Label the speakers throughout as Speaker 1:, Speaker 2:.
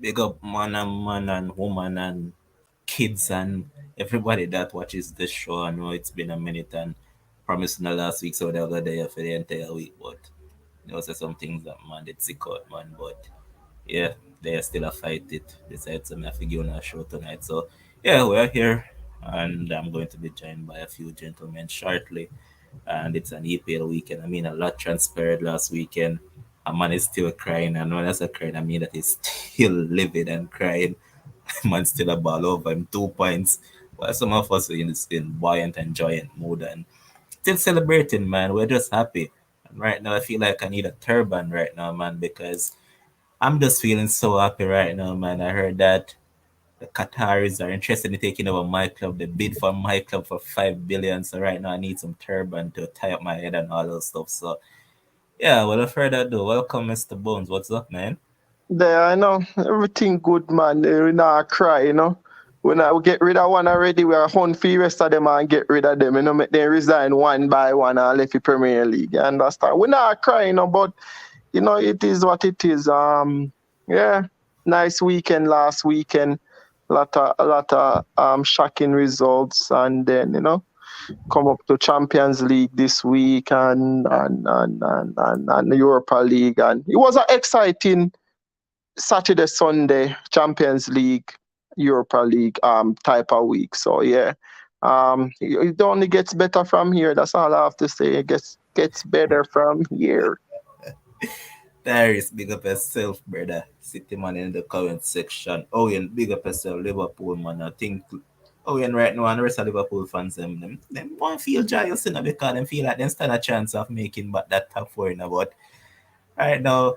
Speaker 1: Big up man and woman and kids and everybody that watches this show. I know it's been a minute and promising the last week so they'll go there for the entire week, but there was some things that man did sick out, man. But yeah, they still a fight it. Besides, I have to give on a show tonight. So yeah, we're here and I'm going to be joined by a few gentlemen shortly. And it's an EPL weekend. I mean, a lot transpired last weekend. A man is still crying, and when I say crying, I mean that he's still livid and crying. Man still a ball over him, 2 points. While some of us are in buoyant and joyant mood and still celebrating, man. We're just happy. And right now, I feel like I need a turban right now, man, because I'm just feeling so happy right now, man. I heard that the Qataris are interested in taking over my club. They bid for my club for 5 billion. So right now I need some turban to tie up my head and all that stuff. So yeah, without further ado, welcome Mr. Bones. What's up, man?
Speaker 2: There, I know everything good, man. We not cry, We not we get rid of one already. We are hunt for the rest of them and get rid of them. Make them resign one by one and left the Premier League. You understand? We not crying, but it is what it is. Yeah, nice weekend last weekend. A lot of shocking results, and then come up to Champions League this week and the Europa League, and it was an exciting Saturday, Sunday, Champions League, Europa League type of week. So yeah. It only gets better from here. That's all I have to say. It gets better from here.
Speaker 1: There is big up yourself, brother. City man in the comment section. Oh, and big up yourself, Liverpool man. I think and right now and the rest of Liverpool fans them won't feel joyous because they feel like they stand a chance of making but that top four but right now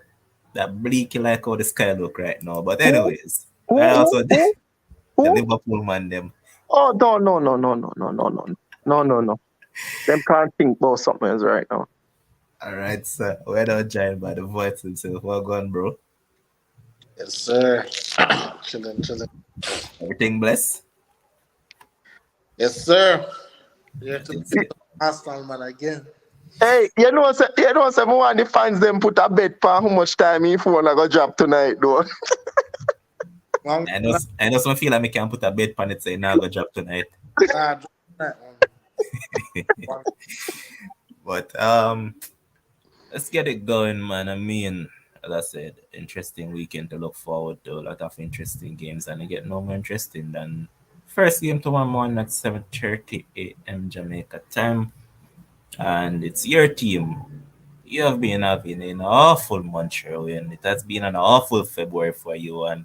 Speaker 1: that bleaky like how the sky look right now. But
Speaker 2: Who?
Speaker 1: anyways,
Speaker 2: Who?
Speaker 1: and
Speaker 2: Who?
Speaker 1: also
Speaker 2: Who?
Speaker 1: the
Speaker 2: Who?
Speaker 1: Liverpool man them.
Speaker 2: Oh, no, no, no, no, no, no, no, no, no, no, no. Them can't think about something else right now.
Speaker 1: All right, sir. We're not giant by the voice himself. Well gone, bro.
Speaker 3: Yes, sir. Chilling, chilling.
Speaker 1: Everything blessed.
Speaker 3: Yes, sir. We have
Speaker 1: That
Speaker 3: to
Speaker 1: is
Speaker 3: be
Speaker 1: it.
Speaker 3: Arsenal man again.
Speaker 2: Hey, me want the fans them put a bet for how much time if phone I go drop tonight though.
Speaker 3: Long
Speaker 1: I know some feel like I can put a bet on it saying now go drop tonight.
Speaker 3: drop that one.
Speaker 1: But let's get it going, man. I mean, as I said, interesting weekend to look forward to. A lot of interesting games, and it get no more interesting than first game tomorrow morning at 7:30 a.m. Jamaica time, and it's your team. You have been having an awful month, Sherwin, and it has been an awful February for you. And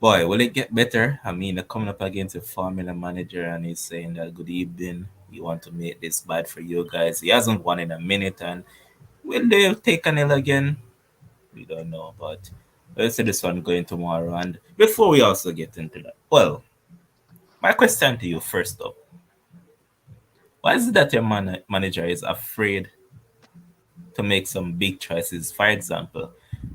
Speaker 1: boy, will it get better? I mean, they're coming up against a formula manager, and he's saying that good evening. You want to make this bad for you guys. He hasn't won in a minute, and will they take an L again? We don't know, but let's see this one going tomorrow. And before we also get into that, well, my question to you first up: why is it that your manager is afraid to make some big choices? For example,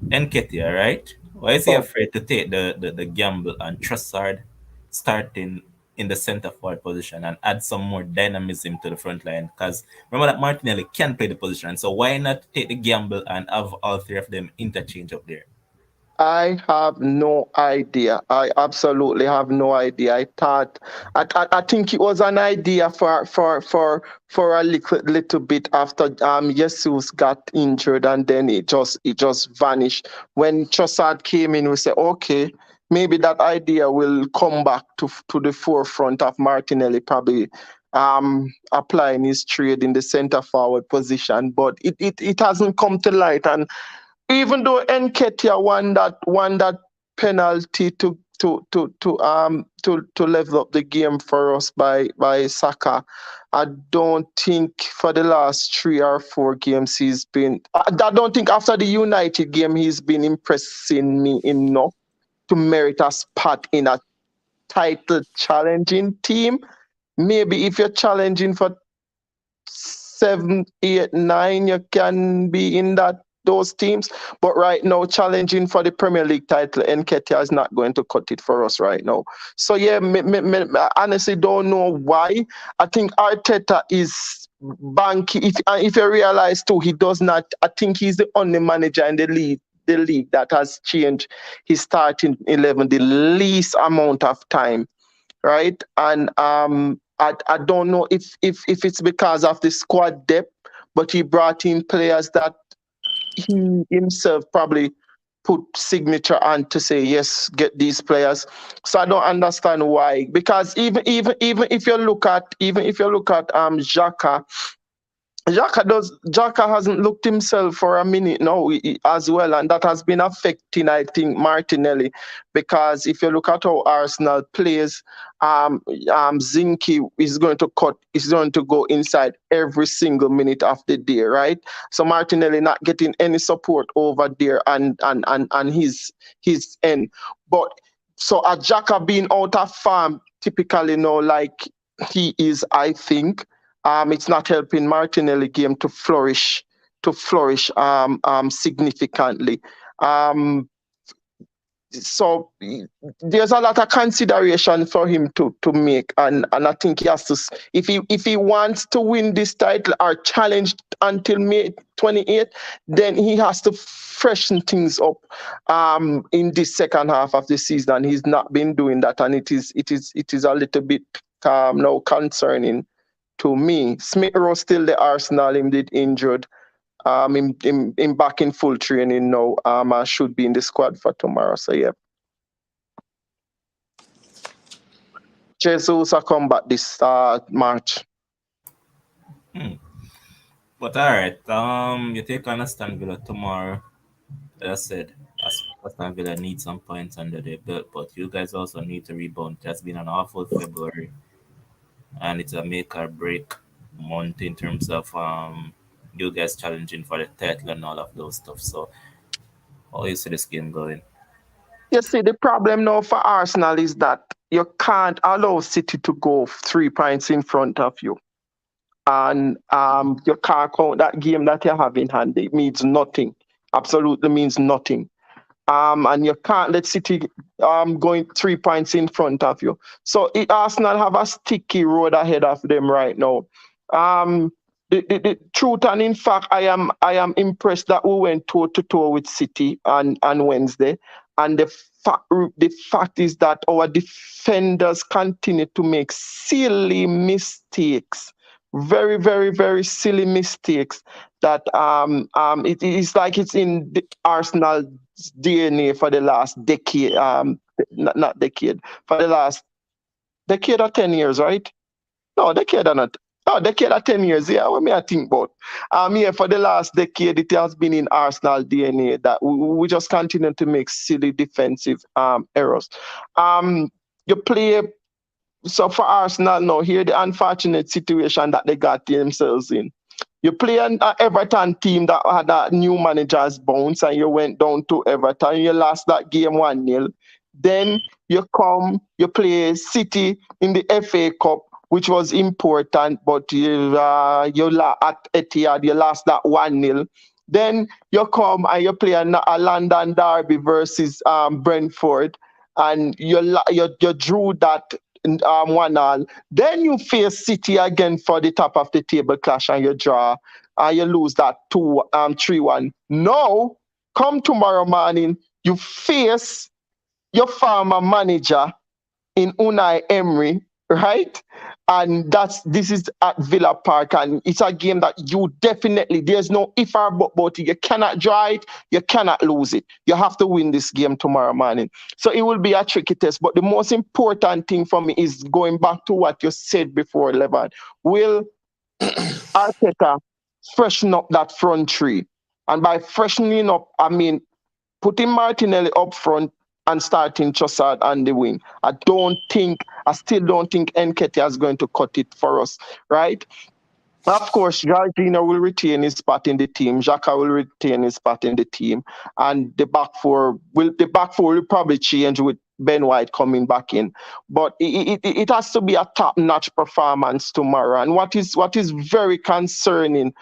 Speaker 1: Nketiah, right? Why is he
Speaker 2: Oh,
Speaker 1: afraid to take the gamble and Trossard starting in the center forward position and add some more dynamism to the front line? Because remember that Martinelli can play the position, so why not take the gamble and have all three of them interchange up there?
Speaker 2: I have no idea. I absolutely have no idea. I think it was an idea for a little bit after Jesus got injured, and then it just vanished. When Trossard came in, we said, okay, maybe that idea will come back to the forefront of Martinelli probably applying his trade in the center forward position, but it hasn't come to light. And even though Nketiah won that penalty to level up the game for us by Saka, I don't think for the last 3 or 4 games he's been. I don't think after the United game he's been impressing me enough to merit a spot in a title challenging team. Maybe if you're challenging for 7, 8, 9, you can be in those teams. But right now, challenging for the Premier League title, Nketiah is not going to cut it for us right now. So yeah, I honestly don't know why. I think Arteta is banky. If you realize too, he does not. I think he's the only manager in the league the league that has changed his starting 11 the least amount of time, right? And I don't know if it's because of the squad depth, but he brought in players that he himself probably put signature on to say yes, get these players. So I don't understand why. Because even if you look at Xhaka, Jaka hasn't looked himself for a minute now as well, and that has been affecting, I think, Martinelli. Because if you look at how Arsenal plays, Zinky is going to go inside every single minute of the day, right? So Martinelli not getting any support over there and his end. But so a Jaka being out of form, typically, like he is, I think it's not helping Martinelli game to flourish significantly. Um, so there's a lot of consideration for him to make, and I think he has to if he wants to win this title or challenge until May 28th, then he has to freshen things up in this second half of the season. And he's not been doing that, and it is a little bit now concerning to me. Smith Rowe still the Arsenal. Him did injured. Him back in full training now. I should be in the squad for tomorrow. So yeah, Jesus will come back this March.
Speaker 1: Hmm. But all right, you take on Aston Villa tomorrow. As I said, Aston Villa needs some points under their belt, but you guys also need to rebound. It has been an awful February, and it's a make or break month in terms of you guys challenging for the title and all of those stuff. So, how you see this game going?
Speaker 2: You see, the problem now for Arsenal is that you can't allow City to go 3 points in front of you. And you can't count that game that you have in hand. It means nothing. Absolutely means nothing. And you can't let City going 3 points in front of you. So Arsenal have a sticky road ahead of them right now. The truth and in fact, I am impressed that we went toe to toe with City on Wednesday, and the fact is that our defenders continue to make silly mistakes, very very very silly mistakes that it is like it's in the Arsenal DNA for the last decade, not decade, for the last decade or 10 years, right? No, decade or not. Oh, decade or 10 years. Yeah, what me I think about? Yeah, for the last decade, it has been in Arsenal DNA that we just continue to make silly defensive errors. You play so for Arsenal now. Here, the unfortunate situation that they got themselves in. You play an Everton team that had a new manager's bounce, and you went down to Everton. You lost that game 1-0. Then you play City in the FA Cup, which was important, but at Etihad, you lost that 1-0. Then you come and you play a London derby versus Brentford, and you drew that 1-1. Then you face City again for the top of the table clash, and you draw, and you lose that 3-1. Now, come tomorrow morning, you face your former manager in Unai Emery, right? And this is at Villa Park, and it's a game that you definitely, there's no if or but about it. You cannot draw it, you cannot lose it. You have to win this game tomorrow morning. So it will be a tricky test. But the most important thing for me is going back to what you said before, Levan. Will Arteta freshen up that front three? And by freshening up, I mean putting Martinelli up front and starting Trossard on the wing. I still don't think Nketiah is going to cut it for us, right? Of course, Jorginho will retain his spot in the team. Xhaka will retain his spot in the team, and the back four will probably change with Ben White coming back in. But it has to be a top-notch performance tomorrow. And what is very concerning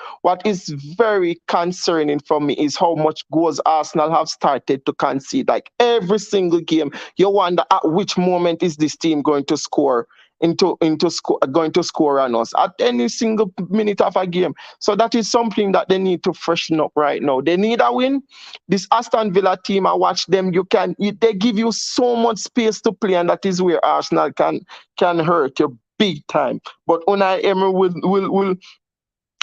Speaker 2: for me is how much goals Arsenal have started to concede. Like every single game, you wonder at which moment is this team going to score going to score on us at any single minute of a game. So that is something that they need to freshen up right now. They need a win. This Aston Villa team, I watch them. They give you so much space to play, and that is where Arsenal can hurt you big time. But Unai Emery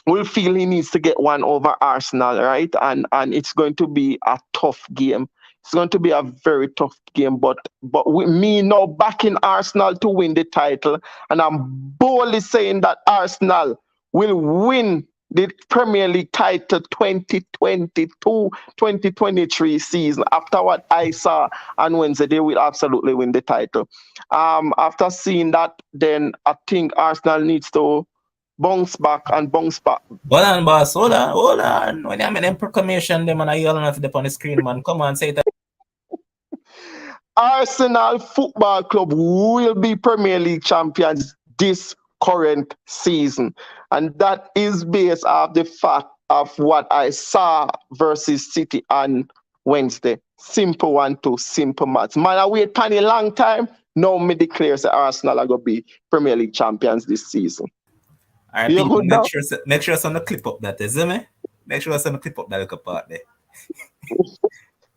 Speaker 2: will feel he needs to get one over Arsenal, right? And it's going to be a tough game. It's going to be a very tough game. But with me now backing Arsenal to win the title, and I'm boldly saying that Arsenal will win the Premier League title 2022-2023 season. After what I saw on Wednesday, they will absolutely win the title. After seeing that, then I think Arsenal needs to bounce back.
Speaker 1: Hold on, boss. Hold on, hold on. When I make them proclamation, them and I yelling at them on the screen, man. Come on, say it.
Speaker 2: Arsenal Football Club will be Premier League champions this current season. And that is based off the fact of what I saw versus City on Wednesday. Simple one, two, simple maths. Man, I wait for a long time. Now me declares that Arsenal are going to be Premier League champions this season.
Speaker 1: All right,
Speaker 2: You
Speaker 1: people,
Speaker 2: good now?
Speaker 1: make sure some clip up that, is it me? Make sure some clip up that little part there.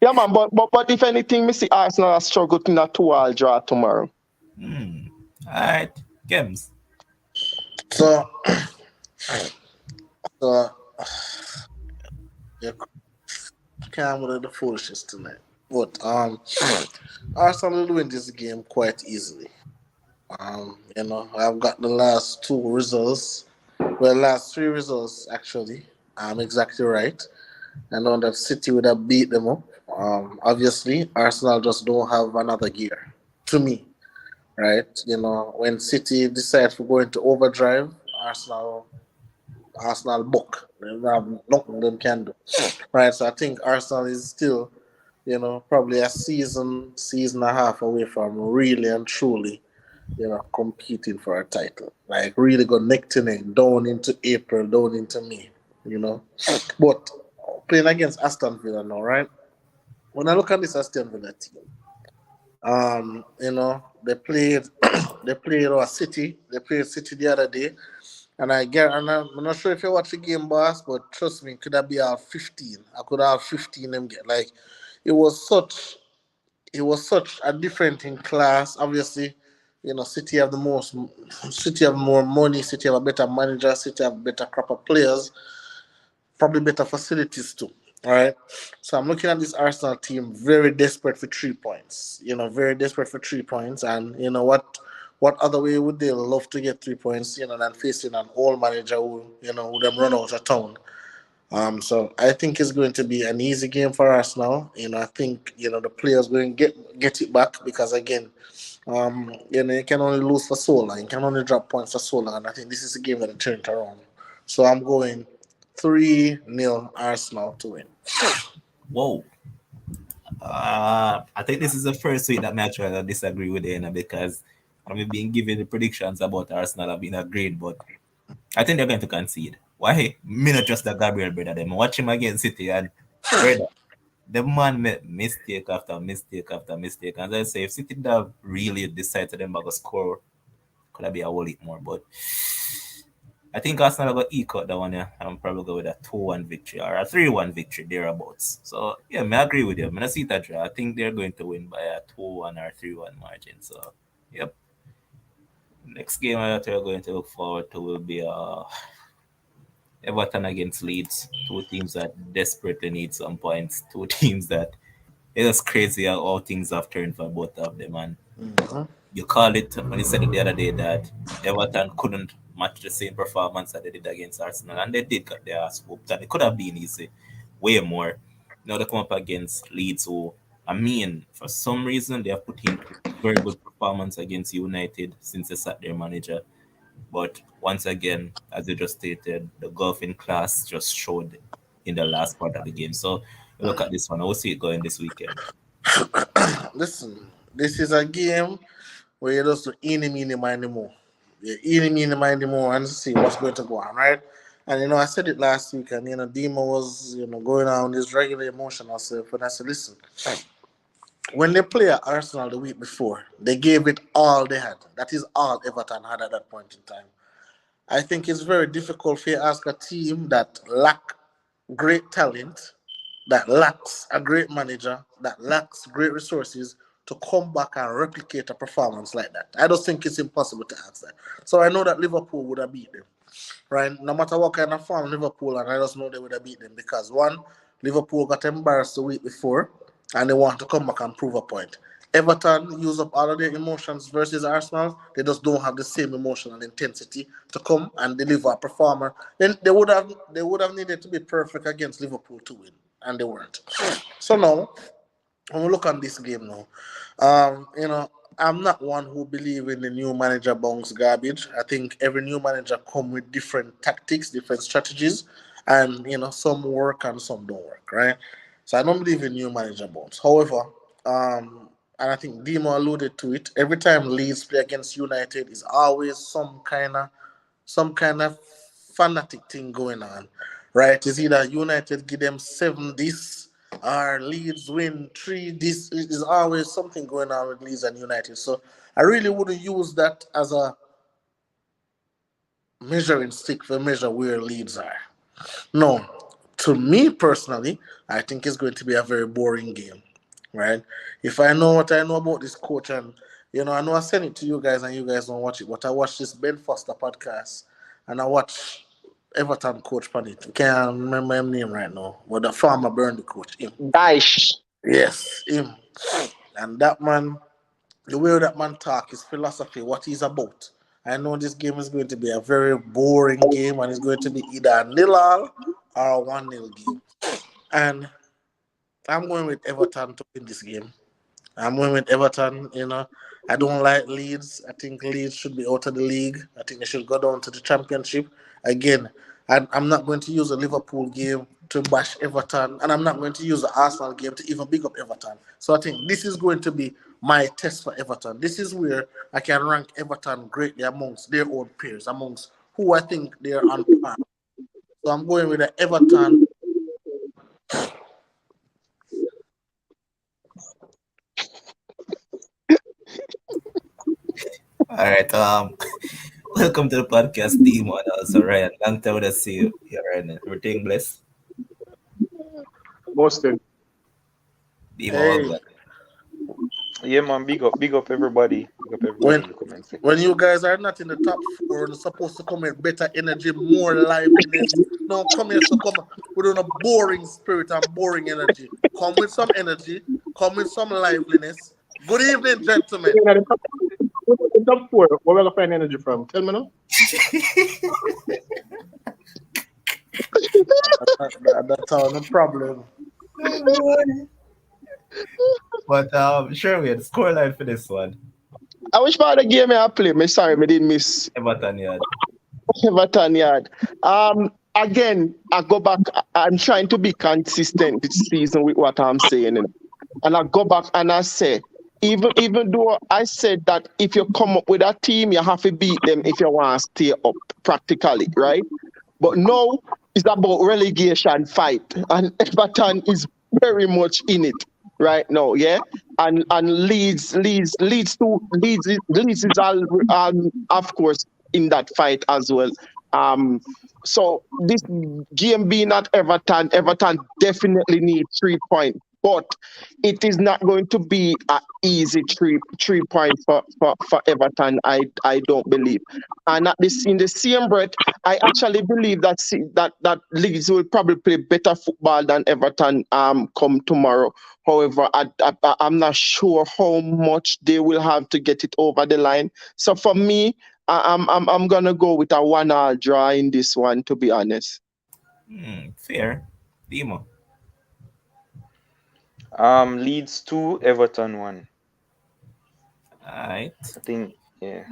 Speaker 2: Yeah, man, but if anything, me see Arsenal are struggle in a 2-all draw tomorrow.
Speaker 1: All right, Games.
Speaker 3: So, so you can't with the foolishness tonight. But Arsenal will win this game quite easily. I've got the last two results. Well, last three results actually. I'm exactly right. I know that City would have beat them up. Obviously, Arsenal just don't have another gear. To me, right? When City decides to go into overdrive, Arsenal book. They have nothing them can do. Right. So I think Arsenal is still, probably a season and a half away from really and truly, competing for a title. Like really go neck to neck, down into April, down into May, you know. But playing against Aston Villa now, right? When I look at this Aston Villa team, they played they played City. They played City the other day. I'm not sure if you watch the game, boss, but trust me, could have be all 15. I could have 15 them get like it was such it was such a different in class. Obviously, City have more money, City have a better manager, City have better crop of players, probably better facilities too. All right. So I'm looking at this Arsenal team very desperate for 3 points. Very desperate for 3 points. And you know what other way would they love to get 3 points, than facing an old manager who would have run out of town. So I think it's going to be an easy game for us now. I think the players going to get it back because again, you can only lose for so long. You can only drop points for so long, and I think this is a game that will turn it around. So I'm going 3-0 Arsenal to win.
Speaker 1: Whoa. I think this is the first week that me actually disagree with you, because I've been giving the predictions about Arsenal have been agreed, but I think they're going to concede. Why? Me not trust the Gabriel brother. Them watch him against City and brother, the man made mistake after mistake after mistake. And I say if City have really decided them to score, could have be a whole lot more. But I think Arsenal got eke out that one, yeah. I'm probably go with a 2-1 victory or a 3-1 victory thereabouts. So yeah, I agree with you. I see that draw. I think they're going to win by a 2-1 or 3-1 margin. So yep. Next game that we're going to look forward to will be Everton against Leeds. Two teams that desperately need some points. Two teams that it is crazy how things have turned for both of them. And
Speaker 3: Mhm.
Speaker 1: you call it when you said it the other day that Everton couldn't match the same performance that they did against Arsenal, and they did get their ass whooped, and it could have been easy, way more. Now they come up against Leeds, who for some reason they have put in very good performance against United since they sat their manager. But once again, as you just stated, the golfing class just showed in the last part of the game. So look at this one. I will see it going this weekend.
Speaker 3: Listen, this is a game where you just do eeny, meeny, miny, mo. You eeny, meeny, miny, mo and see what's going to go on, right? And I said it last week, and Dima was going on his regular emotional self, and I said, listen, when they play at Arsenal the week before, they gave it all they had. That is all Everton had at that point in time. I think it's very difficult for you to ask a team that lack great talent, that lacks a great manager, that lacks great resources to come back and replicate a performance like that. I just think it's impossible to ask that. So I know that Liverpool would have beat them, right? No matter what kind of form Liverpool, and I just know they would have beat them because one, Liverpool got embarrassed the week before, and they want to come back and prove a point. Everton use up all of their emotions versus Arsenal. They just don't have the same emotional intensity to come and deliver a performer. Then they would have needed to be perfect against Liverpool to win, and they weren't. So now when we look on this game now, I'm not one who believe in the new manager bounce garbage. I think every new manager come with different tactics, different strategies, and some work and some don't work, right? So I don't believe in new manager bounce. However, and I think Demo alluded to it. Every time Leeds play against United, is always some kind of fanatic thing going on, right? It's either United give them seven this or Leeds win three. This is always something going on with Leeds and United. So I really wouldn't use that as a measuring stick for measure where Leeds are. No, to me personally, I think it's going to be a very boring game, right? If I know what I know about this coach, and I know I sent it to you guys, and you guys don't watch it, but I watched this Ben Foster podcast, and I watch Everton coach on it. Can't remember his name right now, but the former Burnley coach, him.
Speaker 2: Daesh.
Speaker 3: Yes, him. And that man, the way that man talk, his philosophy, what he's about. I know this game is going to be a very boring game, and it's going to be either a nil all or a 1-0 game. And I'm going with Everton to win this game. I'm going with Everton. I don't like Leeds. I think Leeds should be out of the league. I think they should go down to the championship. Again, I'm not going to use a Liverpool game to bash Everton, and I'm not going to use the Arsenal game to even big up Everton. So I think this is going to be my test for Everton. This is where I can rank Everton greatly amongst their own peers, amongst who I think they're on par. So I'm going with the Everton.
Speaker 1: All right. Welcome to the podcast, Demo, and also Ryan. Long time to see you here, and everything blessed.
Speaker 2: Mostly.
Speaker 1: Demo, all
Speaker 3: Hey,
Speaker 1: good.
Speaker 4: Yeah, man, big up everybody. Big up everybody
Speaker 3: when
Speaker 4: in the comment
Speaker 3: when
Speaker 4: section.
Speaker 3: you guys are not in the top four, you're supposed to come with better energy, more liveliness. Don't come here to come with a boring spirit and boring energy. Come with some energy. Come with some liveliness. Good evening, gentlemen.
Speaker 2: The top four, where will I find energy from? Tell me now.
Speaker 3: That's all no problem.
Speaker 1: But sure, we had scoreline for this one.
Speaker 2: I wish part of the game I play. Me sorry, me didn't miss
Speaker 1: Everton, yeah.
Speaker 2: Everton yard. Again, I go back. I'm trying to be consistent this season with what I'm saying, and I go back and I say, even though I said that if you come up with a team, you have to beat them if you want to stay up, practically, right? But now it's about relegation fight, and Everton is very much in it right now, yeah. And Leeds is all of course in that fight as well. Um, so this game being at Everton, Everton definitely need 3 points, but it is not going to be an easy three point for Everton. I don't believe. And at this in the same breath, I actually believe that Leeds will probably play better football than Everton come tomorrow. However, I'm not sure how much they will have to get it over the line. So for me, I'm gonna go with a 1-1 draw in this one. To be honest,
Speaker 1: Fair. Demo.
Speaker 4: Leeds 2, Everton 1.
Speaker 1: All right.
Speaker 4: I think, yeah.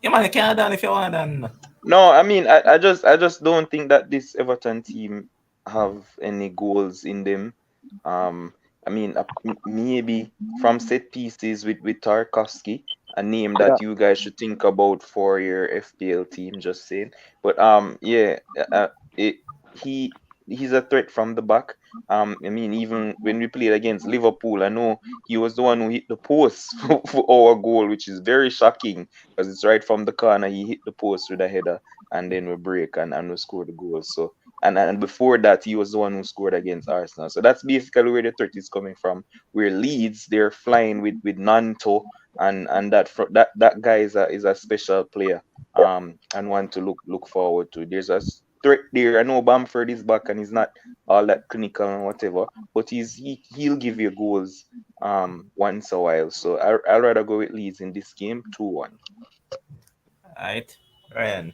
Speaker 1: Yeah, man, you can't done if you want done.
Speaker 4: No, I mean, I just don't think that this Everton team have any goals in them. Um, I mean, maybe from set pieces with Tarkovsky, a name
Speaker 2: yeah,
Speaker 4: that you guys should think about for your FPL team. Just saying, but yeah, it, he he's a threat from the back. I mean, even when we played against Liverpool, I know he was the one who hit the post for our goal, which is very shocking because it's right from the corner. He hit the post with a header, and then we break and we score the goal. So and before that, he was the one who scored against Arsenal. So that's basically where the threat is coming from. Where Leeds, they're flying with Nanto, and that guy is a special player. And one to look forward to. There's a threat there. I know Bamford is back and he's not all that clinical and whatever, but he'll give you goals once a while. So I'd rather go with Leeds in this game 2-1.
Speaker 1: Alright. Ryan.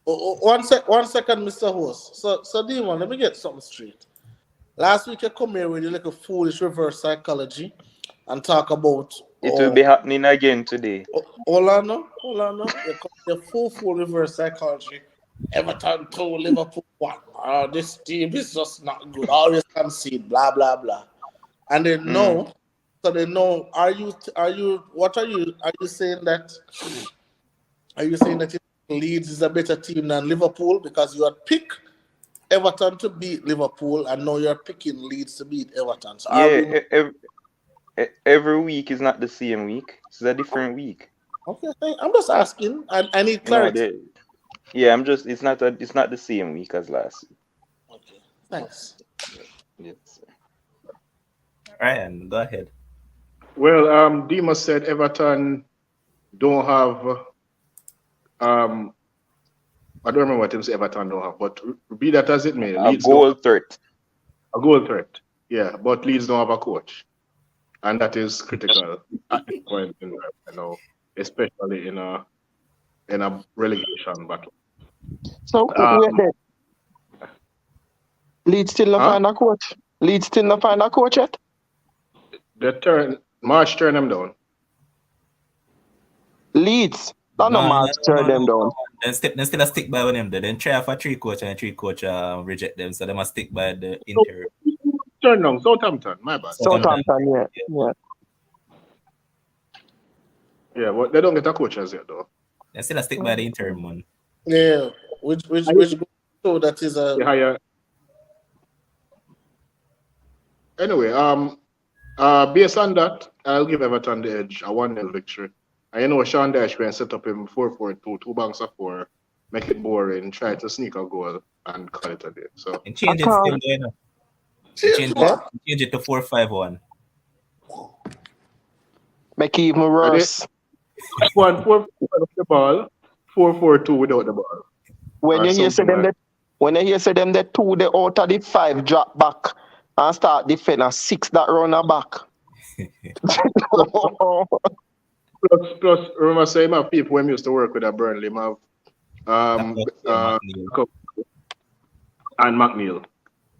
Speaker 3: One second, Mr. Host. So Demon, let me get something straight. Last week you come here with your little foolish reverse psychology and talk about
Speaker 4: It will be happening again today.
Speaker 3: hold on now, hold on now. You come with your full reverse psychology. Everton 2, Liverpool 1. This team is just not good. Always concede, blah blah blah. And they
Speaker 4: Mm.
Speaker 3: know, so they know. Are you saying that? Are you saying that Leeds is a better team than Liverpool because you had picked Everton to beat Liverpool and now you're picking Leeds to beat Everton? So are
Speaker 4: Yeah,
Speaker 3: we
Speaker 4: every week is not the same week. It's a different week.
Speaker 3: okay? I'm just asking. I need
Speaker 4: No,
Speaker 3: clarity.
Speaker 4: yeah, I'm just it's not the same week as last week.
Speaker 3: Okay, thanks.
Speaker 4: Yes.
Speaker 1: Ryan, go ahead.
Speaker 5: Well, Demas said Everton don't have um I don't remember what him say Everton don't have, but be that as it may,
Speaker 4: A
Speaker 5: Leeds don't
Speaker 4: goal threat.
Speaker 5: have a goal threat. Yeah, but Leeds don't have a coach. And that is critical at this point in life, especially in a relegation battle.
Speaker 2: So wait
Speaker 5: Um
Speaker 2: there. Leeds still not
Speaker 5: huh?
Speaker 2: find a coach. Leeds still not find a coach yet.
Speaker 5: The turn March turn them down.
Speaker 2: Leeds. That no
Speaker 1: No, no,
Speaker 2: match
Speaker 1: no,
Speaker 2: turn
Speaker 1: no, no,
Speaker 2: them
Speaker 1: no.
Speaker 2: down.
Speaker 1: Then still a stick by one of them. Then try for three coach and three coach reject them. So they must stick by the
Speaker 5: So
Speaker 1: inter
Speaker 5: turn down Southampton, my bad.
Speaker 1: Southampton.
Speaker 2: Southampton, yeah.
Speaker 1: Yeah.
Speaker 2: Yeah.
Speaker 5: Yeah, but they don't get a coach as yet though.
Speaker 1: Then still a stick by the interim one.
Speaker 3: Yeah,
Speaker 5: I
Speaker 3: which so that is a
Speaker 5: the higher anyway, based on that, I'll give Everton the edge, a 1-0 victory. And Sean Dyche can set up him 4-4-2, two banks of four, make it boring, try to sneak a goal and call it a day. So
Speaker 1: And
Speaker 2: I
Speaker 1: change it still
Speaker 2: can't.
Speaker 1: though, you know.
Speaker 3: change
Speaker 2: Yeah.
Speaker 3: what?
Speaker 1: Change it to 4-5-1.
Speaker 2: Make it even
Speaker 5: I did
Speaker 2: worse.
Speaker 5: 4-4 with the ball, 4-4-2 without the ball,
Speaker 2: When
Speaker 5: or
Speaker 2: you hear say
Speaker 5: something
Speaker 2: them
Speaker 5: like
Speaker 2: that when you hear say them the two the out of the five drop back and start defend a six that run a back.
Speaker 5: that. Plus, remember saying my people when we used to work with at Burnley, have
Speaker 1: That
Speaker 5: um
Speaker 1: was yeah, McNeil.
Speaker 5: and McNeil.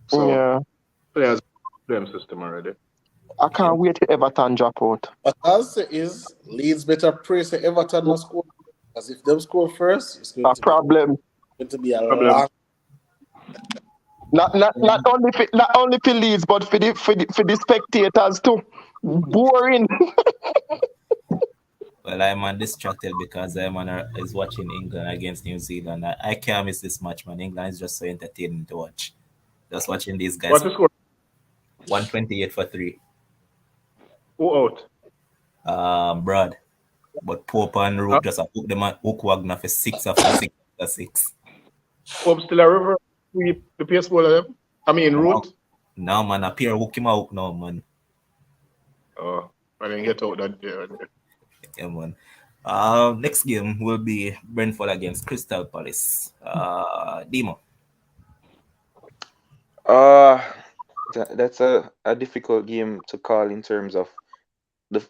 Speaker 5: So
Speaker 2: Yeah.
Speaker 5: players them system already.
Speaker 2: I
Speaker 1: Yeah.
Speaker 2: can't wait till Everton drop out.
Speaker 3: What I'll say is Leeds better pray say Everton not score because if them score first, it's
Speaker 2: A problem.
Speaker 3: going to be a
Speaker 5: Problem.
Speaker 3: long.
Speaker 2: Not only for Leeds but for the spectators too. Boring.
Speaker 1: Well, I'm distracted because is watching England against New Zealand. I can't miss this match, man. England is just so entertaining to watch. Just watching these guys
Speaker 5: What's the score?
Speaker 1: 128 for 3.
Speaker 5: Who out?
Speaker 1: Brad. But Pope and
Speaker 5: Uh,
Speaker 1: Rook just hook them at Hook Wagner for 6 after 6 after 6.
Speaker 5: Hope still a river sweep the pace ball of them. I mean
Speaker 1: Now,
Speaker 5: route.
Speaker 1: now man, appear hook him out now, man.
Speaker 5: Oh, I didn't get out that day.
Speaker 1: Yeah, man. Next game will be Brentford against Crystal Palace. Demo.
Speaker 4: Uh that's a difficult game to call in terms of the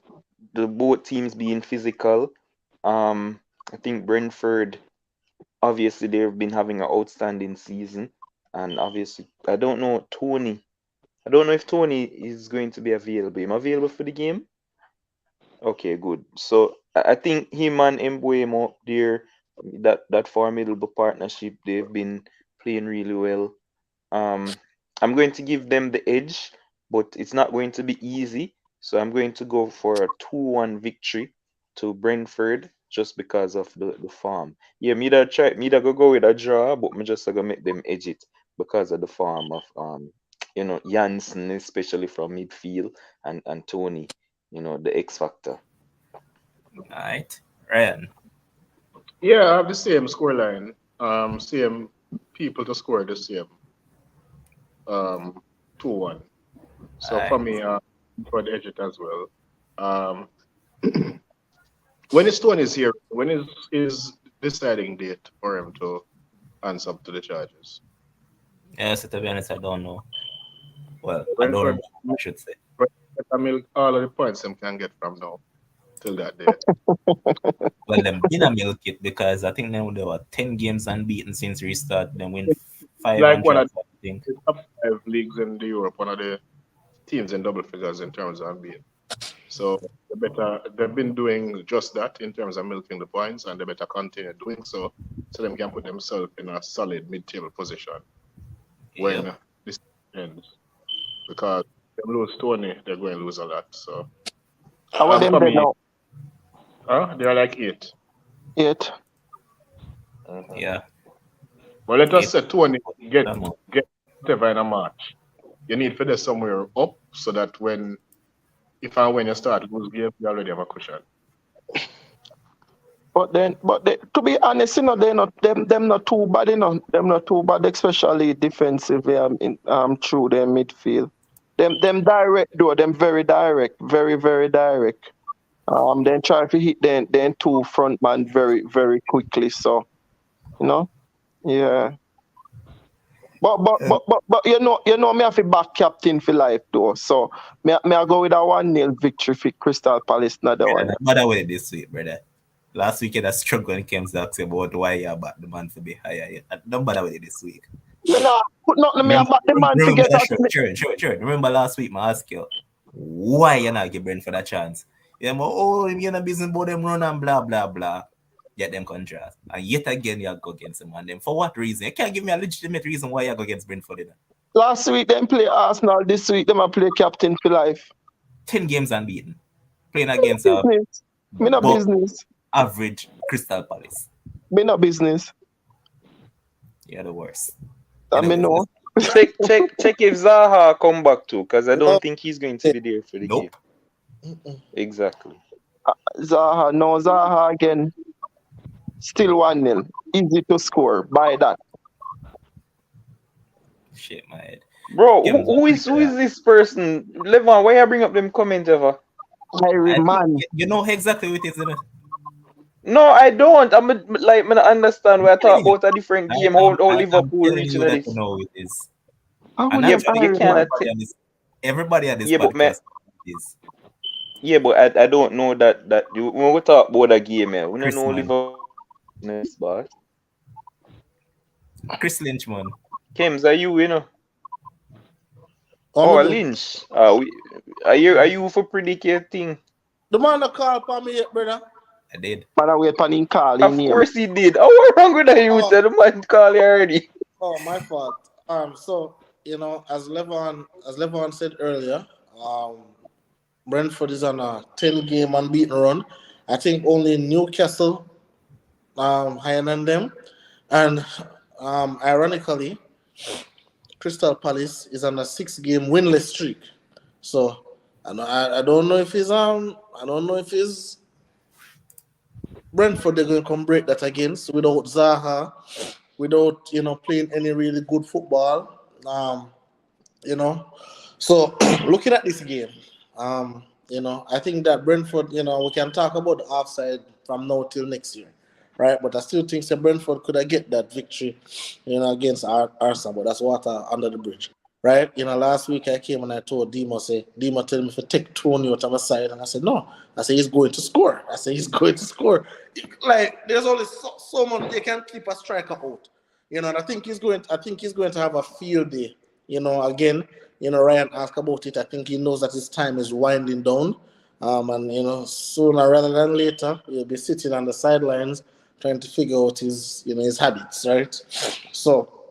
Speaker 4: the both teams being physical. I think Brentford obviously they've been having an outstanding season, and obviously I don't know Tony. I don't know if Tony is going to be available. Am I available for the game? Okay, good. So I think him and Embuemo there, that formidable partnership, they've been playing really well. Um, I'm going to give them the edge, but it's not going to be easy. So I'm going to go for a 2-1 victory to Brentford just because of the form. Yeah, me that go with a draw, but me just gonna make them edge it because of the form of Janssen, especially from midfield, and Tony, the X factor.
Speaker 1: Alright. Ryan.
Speaker 5: Yeah, I have the same scoreline. Same people to score the same. 2-1. So for
Speaker 1: Alright.
Speaker 5: me, for the edge it as well. Um, when his Tony is here, when is his deciding date for him to answer up to the charges?
Speaker 1: Yeah, so to be honest, I don't know. Well, I don't
Speaker 5: Brentford,
Speaker 1: remember, I should say.
Speaker 5: I mean, all of the points him can get from now till that day.
Speaker 1: Well, them been a milk it because I think now there were 10 games unbeaten since restart. Then win five
Speaker 5: Like
Speaker 1: and
Speaker 5: one
Speaker 1: draw
Speaker 5: of
Speaker 1: five, I think.
Speaker 5: the top five leagues in the Europe, one of the teams in double figures in terms of unbeaten. So they've been doing just that in terms of milking the points, and they better continue doing so, so they can put themselves in a solid mid-table position
Speaker 1: Yep.
Speaker 5: when this ends. Because if they lose Tony, they're going to lose a lot. So,
Speaker 2: How are them
Speaker 5: for
Speaker 2: dead
Speaker 5: me,
Speaker 2: now?
Speaker 5: they're like eight.
Speaker 2: 8.
Speaker 5: Mhm.
Speaker 1: Yeah.
Speaker 5: But let us
Speaker 1: Eight.
Speaker 5: say Tony get
Speaker 1: Come on.
Speaker 5: get whatever in a match. You need for this somewhere up so that if and when you start lose games, you already have a cushion.
Speaker 2: To be honest, they not them not too bad, them not too bad, especially defensively. Through their midfield. Them direct though, them very direct, very very direct. Then try to hit then two front man very very quickly. So yeah. But me have to back captain for life though. So me I go with a 1-0 victory for Crystal Palace, another
Speaker 1: Brother,
Speaker 2: one.
Speaker 1: not bother with it this week, brother. Last week, you had a struggle when it came to ask about why you about the man to be higher. Don't bother with it this week.
Speaker 2: Me nah put nothing me
Speaker 1: Remember,
Speaker 2: about the man to
Speaker 1: remember
Speaker 2: get
Speaker 1: that
Speaker 2: at
Speaker 1: sure,
Speaker 2: me.
Speaker 1: sure. Remember last week, I asked you why you not give Brentford a chance. Yeah, you're not business about them run and blah blah blah. Get them contrast. And yet again you go against them and then for what reason? You can't give me a legitimate reason why you go against Brentford.
Speaker 2: Last week them play Arsenal, this week them a play captain for life.
Speaker 1: 10 games unbeaten. Playing against a
Speaker 2: Business. Me no
Speaker 1: above
Speaker 2: business.
Speaker 1: average Crystal Palace.
Speaker 2: Me no business.
Speaker 1: You're the worst.
Speaker 2: I mean
Speaker 1: Anyways,
Speaker 2: no.
Speaker 4: Check if Zaha come back too, because I
Speaker 3: No,
Speaker 4: don't think he's going to be there for the game.
Speaker 1: nope.
Speaker 4: Exactly.
Speaker 2: Zaha again. Still 1-0. Easy to score by that.
Speaker 1: Shit my head.
Speaker 4: Bro, who,
Speaker 1: Games
Speaker 4: who is who is this person? Levon, why you bring up them comment ever?
Speaker 2: Irie
Speaker 1: I think
Speaker 2: man.
Speaker 1: you know exactly what it is, isn't it?
Speaker 4: No, I don't. I don't understand where I
Speaker 1: Telling
Speaker 4: talk
Speaker 1: you.
Speaker 4: about a different game. How
Speaker 1: I am
Speaker 4: Liverpool
Speaker 1: telling
Speaker 4: reaching
Speaker 1: you
Speaker 4: at
Speaker 1: that you
Speaker 4: this?
Speaker 1: know it is.
Speaker 2: I
Speaker 1: And
Speaker 2: would
Speaker 4: Yeah,
Speaker 2: them
Speaker 1: actually
Speaker 4: you
Speaker 2: Irie man.
Speaker 4: cannot.
Speaker 1: everybody at this
Speaker 4: Yeah, but man,
Speaker 1: podcast is
Speaker 4: yeah, but I don't know that you when we talk about a game, man, we don't
Speaker 1: Chris
Speaker 4: know
Speaker 1: man.
Speaker 4: Liverpool business, boss.
Speaker 1: Chris Lynchman.
Speaker 4: Kems, are you?
Speaker 3: I'm
Speaker 4: Oh,
Speaker 3: good.
Speaker 4: Lynch. Are you for predicate thing?
Speaker 3: The man that call for me yet, brother.
Speaker 1: I did.
Speaker 2: Man, I wait for him call him
Speaker 4: Of
Speaker 2: name.
Speaker 4: course he did. Oh, what wrong with that you?
Speaker 3: Oh,
Speaker 4: The man call you already.
Speaker 3: oh, my fault. So as Levon said earlier, Brentford is on a 10-game unbeaten run. I think only Newcastle higher than them, and ironically, Crystal Palace is on a 6-game winless streak. So I don't know if it's Brentford they're going to come break that against without Zaha, without playing any really good football. You know, so looking at this game, I think that Brentford, we can talk about the offside from now till next year, right? But I still think that Brentford could have get that victory, against Arsenal. But that's water under the bridge, right? Last week I came and I told Demo tell me to take Tony out of my side, and I said no. I said he's going to score. I said he's going to score. Like there's only so much they can keep a striker out. And I think he's going to have a field day. Again, Ryan asked about it. I think he knows that his time is winding down. And sooner rather than later, he'll be sitting on the sidelines trying to figure out his habits, right? So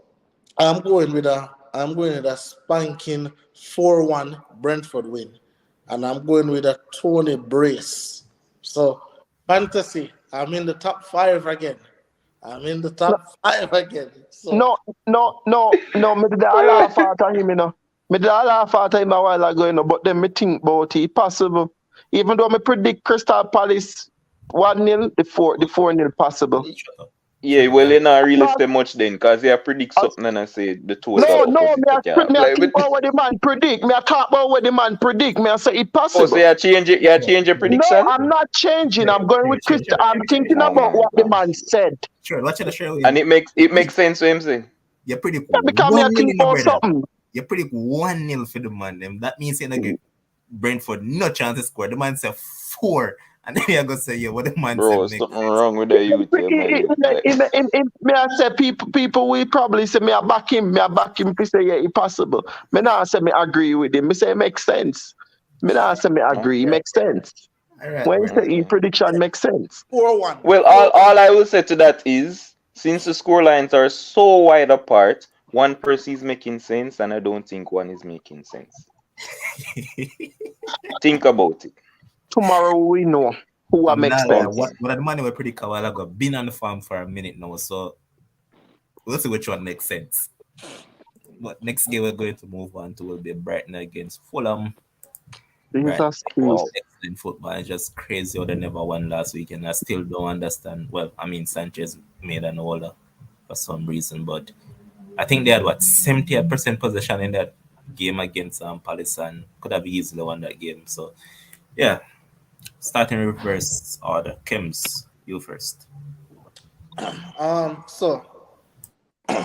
Speaker 3: I'm going with a spanking 4-1 Brentford win. And I'm going with a Tony brace. So fantasy, I'm in the top five again. I'm in the
Speaker 2: No,
Speaker 3: top five again. So
Speaker 2: no. Me did a laugh out of him. Me did a laugh at him a while ago, but then me think about it possible. Even though me predict Crystal Palace 1-0, the 4 nil possible.
Speaker 1: Shut up.
Speaker 4: Yeah,
Speaker 1: Shut up.
Speaker 4: well, you not really
Speaker 2: No,
Speaker 4: say much then, because you predict something and I say the total
Speaker 2: no,
Speaker 4: opposite. You can't
Speaker 2: me I
Speaker 4: apply
Speaker 2: think
Speaker 4: with.
Speaker 2: about what the man predict. Me I talk about what the man predict. Me I say it
Speaker 4: Oh, so
Speaker 2: possible.
Speaker 4: you change it? You change your
Speaker 2: No,
Speaker 4: prediction?
Speaker 2: I'm not changing.
Speaker 1: Sure,
Speaker 2: I'm going
Speaker 1: sure,
Speaker 2: with
Speaker 1: sure,
Speaker 2: Chris.
Speaker 1: sure,
Speaker 2: I'm
Speaker 1: sure, sure,
Speaker 2: thinking
Speaker 1: sure.
Speaker 4: Oh
Speaker 2: about
Speaker 4: my
Speaker 2: what the
Speaker 4: god!
Speaker 2: man said.
Speaker 1: Sure, watch it, sure.
Speaker 4: And it makes sense to him say.
Speaker 1: You predict
Speaker 2: Yeah, because me I
Speaker 1: 1-0,
Speaker 2: think
Speaker 1: my
Speaker 2: about
Speaker 1: brother.
Speaker 2: something.
Speaker 1: You predict 1-0 for the man. Them. That means you're not get Brentford no chance to score. The man said 4. And then you're going to say, yeah, what the man said
Speaker 4: Bro,
Speaker 1: makes
Speaker 4: something
Speaker 1: sense.
Speaker 4: wrong with the youth here, man. Like,
Speaker 2: Me I say people will probably say me I back him. Me I back him. If he say yeah, it's possible. Me not say me agree with him. Me say it makes sense. Me not say me agree. It
Speaker 4: okay,
Speaker 2: makes sense.
Speaker 1: All right,
Speaker 2: When you
Speaker 1: brother.
Speaker 2: say his
Speaker 4: okay.
Speaker 2: prediction makes sense.
Speaker 3: 4-1.
Speaker 4: Well, all I will say to that is, since the score lines are so wide apart, one person is making sense, and I don't think one is making sense. Think about it.
Speaker 2: Tomorrow we know who will
Speaker 1: I'm
Speaker 2: make
Speaker 1: not like,
Speaker 2: sense.
Speaker 4: Okay.
Speaker 1: what the man we predict a while ago. Been on the farm for a minute now, so we'll see which one makes sense. But next game we're going to move on to will be Brighton against Fulham. Brighton
Speaker 2: Jesus
Speaker 1: playing
Speaker 2: Christ.
Speaker 4: Wow.
Speaker 1: excellent football. It's just crazy how they never won last week, and I still don't understand. Well, I mean, Sanchez made an order for some reason, but I think they had what 78% possession in that game against Palace and could have easily won that game. So yeah, starting reverse order. Kims, you first.
Speaker 3: So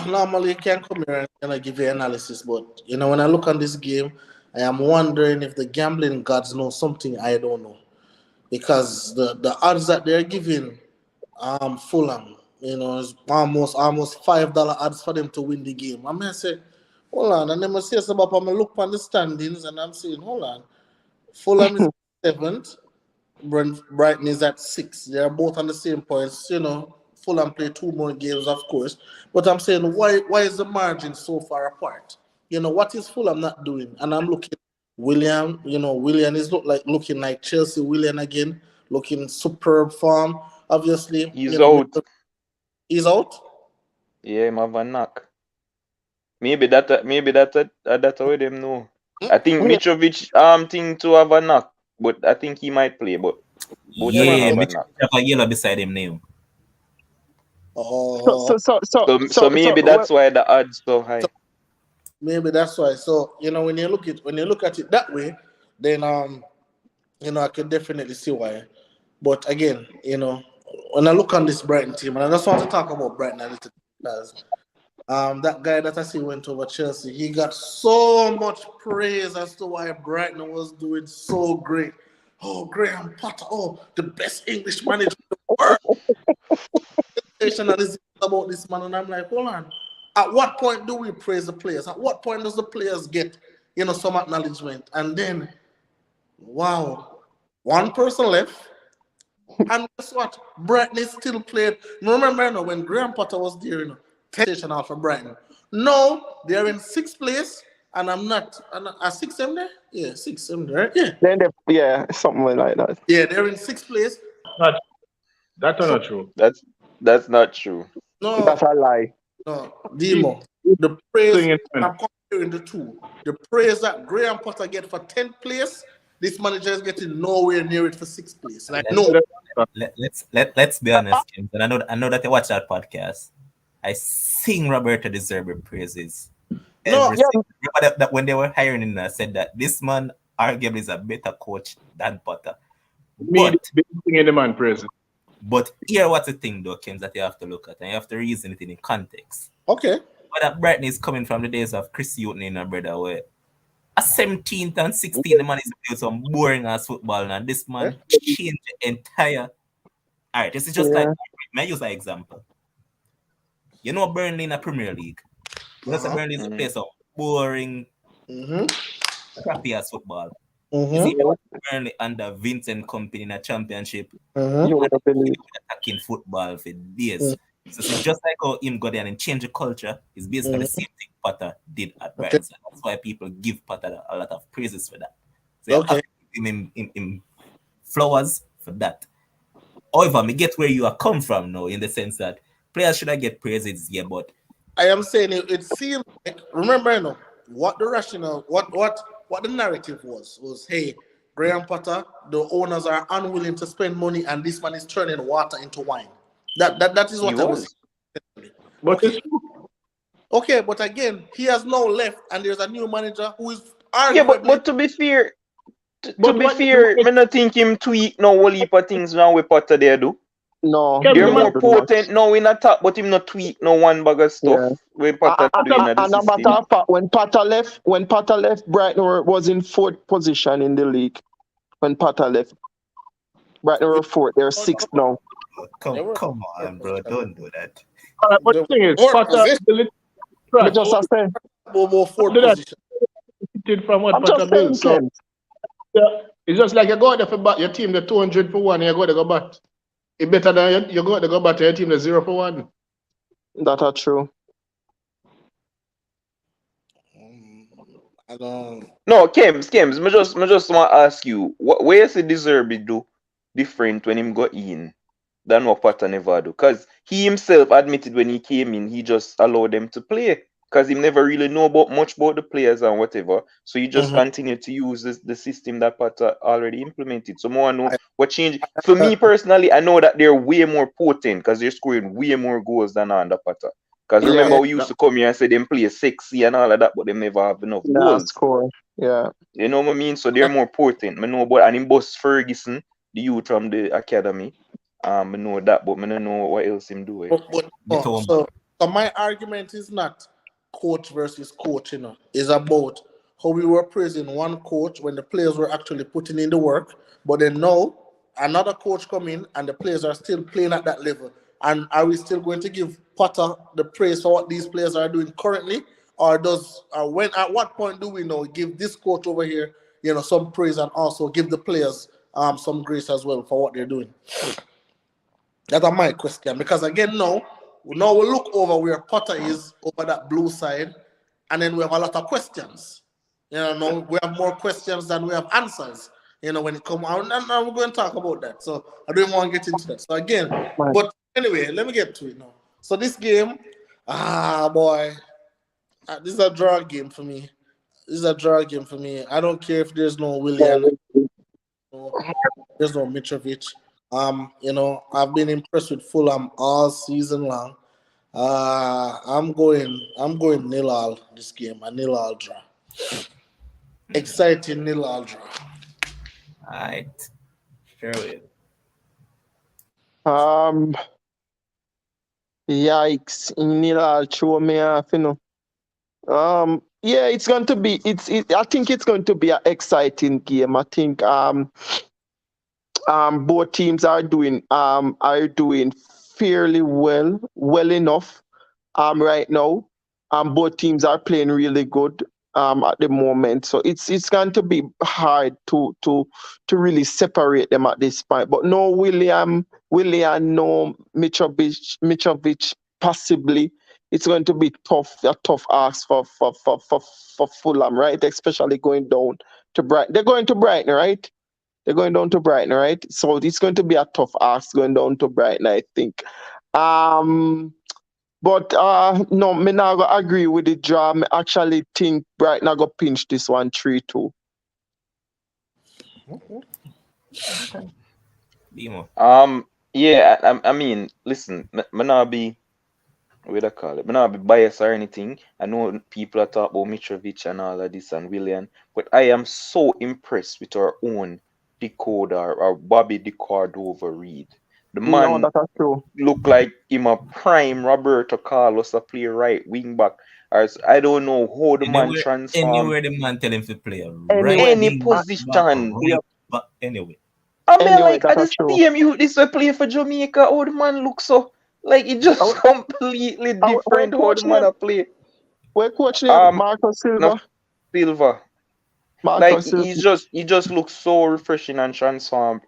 Speaker 3: normally you can come here and give you analysis, but when I look on this game, I am wondering if the gambling gods know something I don't know. Because the odds that they're giving Fulham, is almost $5 odds for them to win the game. I mean, I say, hold on, and then I say about I'm look on the standings and I'm saying, hold on, Fulham is seventh, Brighton is at six. They are both on the same points. Fulham play two more games, of course. But I'm saying, why is the margin so far apart? What is Fulham not doing? And I'm looking, William. William is looking like Chelsea. William again, looking superb form. Obviously,
Speaker 4: He's out.
Speaker 3: he's out.
Speaker 4: Yeah, him have a knock. Maybe that how them know. I think
Speaker 2: Yeah,
Speaker 4: Mitrovic think to have a knock, but I think he might play. But both
Speaker 3: Yeah,
Speaker 4: of them
Speaker 3: man.
Speaker 1: Yeah,
Speaker 4: have a
Speaker 1: Mitch
Speaker 4: knock.
Speaker 1: have a yellow beside him name.
Speaker 2: so
Speaker 3: Oh,
Speaker 2: so so so
Speaker 4: So
Speaker 2: so so
Speaker 4: maybe
Speaker 2: well,
Speaker 4: that's why the odds so
Speaker 3: so
Speaker 4: high.
Speaker 3: maybe that's why. So when you look at it that way, then I can definitely see why. But again, when I look on this Brighton team, and I just want to talk about Brighton a little bit because that guy that I see went over Chelsea, he got so much praise as to why Brighton was doing so great. Oh, Graham Potter, the best English manager in the world. Sensational is about this man, and I'm like, hold on. At what point do we praise the players? At what point does the players get, some acknowledgement? And then, wow, one person left. And guess what? Brighton still played. Remember, when Graham Potter was there, sensational for Brighton. No, they're in sixth place, and I'm not. Are six them there? Yeah, six them there. Right? Yeah,
Speaker 2: then yeah, something like that.
Speaker 3: yeah, they're in sixth place.
Speaker 5: Not that's
Speaker 3: So
Speaker 5: not true.
Speaker 4: That's not true.
Speaker 3: no,
Speaker 2: That's a lie.
Speaker 3: no,
Speaker 5: He's
Speaker 3: Demo. The praise
Speaker 5: singing man.
Speaker 3: I'm comparing the two. The praise that Graham Potter get for 10th place, this manager is getting nowhere near it for sixth place. Like
Speaker 1: Let,
Speaker 3: no.
Speaker 1: let's be honest, Kims. And I know that you watch that podcast. I sing Roberto De Zerbi praises
Speaker 3: No,
Speaker 1: every
Speaker 2: Yeah,
Speaker 1: single. Remember that when they were hiring him, I said that this man arguably is a better coach than Potter.
Speaker 5: Me
Speaker 1: But
Speaker 5: the singing the man present.
Speaker 1: here what's the thing though, Kims, that you have to look at and you have to reason it in context.
Speaker 3: okay.
Speaker 1: But that Brighton is coming from the days of Chris Hutton in our brother where a 17th and 16th the man is playing some boring ass football and this
Speaker 3: Eh?
Speaker 1: man changed the entire. All right, this is just like
Speaker 2: yeah.
Speaker 1: may I use an example. You know Burnley in the Premier League. You know
Speaker 3: Uh-huh.
Speaker 1: Burnley is a
Speaker 4: Mm.
Speaker 1: place of boring,
Speaker 3: Mm-hmm.
Speaker 1: crappy ass football. You see,
Speaker 3: Mm-hmm.
Speaker 1: if you watch Burnley under Vincent Company in a championship,
Speaker 2: You
Speaker 3: Mm-hmm.
Speaker 1: man,
Speaker 2: would believe.
Speaker 1: attacking football for days. So it's just like how him go there and change the culture. It's basically the
Speaker 3: Mm-hmm.
Speaker 1: same thing Potter did at
Speaker 3: Okay.
Speaker 1: Brighton. So that's why people give Potter a lot of praises for that. So you have
Speaker 3: Okay.
Speaker 1: to give him flowers for that. However, me get where you are come from now in the sense that players should I get praises, yeah, but
Speaker 3: I am saying it seems like remember, what the rationale, what the narrative was, hey, Graham Potter, the owners are unwilling to spend money, and this man is turning water into wine. That is
Speaker 4: He
Speaker 3: what I was
Speaker 4: was.
Speaker 3: saying.
Speaker 5: But
Speaker 3: Okay,
Speaker 5: it's
Speaker 3: okay, but again, he has now left, and there's a new manager who is
Speaker 4: Yeah,
Speaker 3: arguably
Speaker 4: but to be fair, to
Speaker 5: but
Speaker 4: be fair, me not think him tweak no whole heap of things now with Potter there do.
Speaker 2: No,
Speaker 5: Kevin,
Speaker 2: he
Speaker 4: They're
Speaker 5: the man,
Speaker 2: don't
Speaker 4: more
Speaker 2: do much.
Speaker 4: potent now in attack, but him not tweak no one bag of
Speaker 2: Yeah.
Speaker 4: stuff with Potter doing the
Speaker 2: And a matter
Speaker 4: system.
Speaker 2: of fact, when Potter left, Brighton was in fourth position in the league. When Potter left, Brighton were fourth. They're sixth now.
Speaker 3: they
Speaker 1: Come,
Speaker 3: were
Speaker 1: come on, bro.
Speaker 3: position.
Speaker 1: Don't do that.
Speaker 5: but
Speaker 3: They
Speaker 5: the thing is,
Speaker 3: were
Speaker 5: Potter
Speaker 3: position,
Speaker 5: built
Speaker 2: Me
Speaker 5: trash.
Speaker 2: just a say,
Speaker 3: more fourth
Speaker 5: Do that
Speaker 3: position.
Speaker 5: from what
Speaker 2: I'm
Speaker 5: Potter
Speaker 2: just
Speaker 5: built.
Speaker 2: saying,
Speaker 5: So
Speaker 2: Ken.
Speaker 5: yeah, it's just like you go out there for bat your team the 200 for one, you go to go bat. It better than you go out to go bat your team the 0 for 1.
Speaker 2: That are true.
Speaker 3: Mm, I don't.
Speaker 4: No, Kems, me just want to ask you, where is the Deserby do different when him got in than what Potter never do? Because he himself admitted when he came in, he just allowed them to play. Because he never really know about much about the players and whatever. So he just
Speaker 3: Mhm.
Speaker 4: continued to use the system that Potter already implemented. So more I know
Speaker 3: I,
Speaker 4: what changed. For me personally, I know that they're way more potent because they're scoring way more goals than under Potter. Because
Speaker 2: Yeah,
Speaker 4: remember,
Speaker 3: yeah,
Speaker 4: we used to come here and say them play sexy and all of that, but they never have enough
Speaker 2: yeah,
Speaker 4: goals.
Speaker 2: score. Yeah.
Speaker 4: You know what I mean? So they're more potent. I know about and in Bus Ferguson, the youth from the academy. I know that, but I don't know what else him do. Eh.
Speaker 3: but
Speaker 1: Me
Speaker 3: no.
Speaker 1: too.
Speaker 3: So my argument is not coach versus coach. Is about how we were praising one coach when the players were actually putting in the work, but then now another coach come in and the players are still playing at that level. And are we still going to give Potter the praise for what these players are doing currently, or does when at what point do we know give this coach over here some praise and also give the players some grace as well for what they're doing? That's my question. Because again, now we look over where Potter is over that blue side, and then we have a lot of questions. No, we have more questions than we have answers. When it comes out, and we're going to talk about that. So I don't want to get into that. So again,
Speaker 2: Right.
Speaker 3: but anyway, let me get to it now. So this game, boy, this is a draw game for me. This is a draw game for me. I don't care if there's no Willian, no, there's no Mitrovic. I've been impressed with Fulham all season long. I'm going nil all this game. A nil all draw. Exciting nil all draw.
Speaker 1: Alright. Sure will.
Speaker 2: Um. Yikes! Nila throw me off. Yeah, it's going to be. I think it's going to be an exciting game. I think. Both teams are doing fairly well enough right now. Both teams are playing really good at the moment, so it's going to be hard to really separate them at this point. But no William, no Mitrovic, possibly. It's going to be a tough ask for Fulham, right? Especially going down to Brighton. They're going to Brighton, right? They're going down to Brighton, right? So it's going to be a tough ask going down to Brighton, I think. Um, but no, me not go agree with the draw. Me actually think Brighton are go pinch this one 3-2.
Speaker 1: Okay. Demo.
Speaker 4: Yeah, I mean, listen, me not be what I call it. Me not be biased or anything. I know people are talking about Mitrovic and all of this and William, but I am so impressed with our own decoder or Bobby the Cordova Reed. The
Speaker 2: No,
Speaker 4: man
Speaker 2: that's true.
Speaker 4: look like him a prime Roberto Carlos a play right wing back. I don't know how the man
Speaker 1: Anywhere,
Speaker 4: transform
Speaker 1: anywhere the man tell him to play right
Speaker 2: Anyway,
Speaker 4: any
Speaker 1: wing, left back,
Speaker 4: position.
Speaker 2: yeah,
Speaker 1: right back. Anyway,
Speaker 4: I mean,
Speaker 2: anyway,
Speaker 4: like, I
Speaker 2: that's
Speaker 4: just
Speaker 2: true.
Speaker 4: see him, this way play for Jamaica. How the man look so, like, it just completely
Speaker 2: Where
Speaker 4: different how the
Speaker 2: coach
Speaker 4: man
Speaker 2: name?
Speaker 4: a play.
Speaker 2: Where coach name?
Speaker 4: Um,
Speaker 2: Marco
Speaker 4: no
Speaker 2: Silva.
Speaker 4: Silver.
Speaker 2: Marco
Speaker 4: Like
Speaker 2: Silva.
Speaker 4: he just looks so refreshing and transformed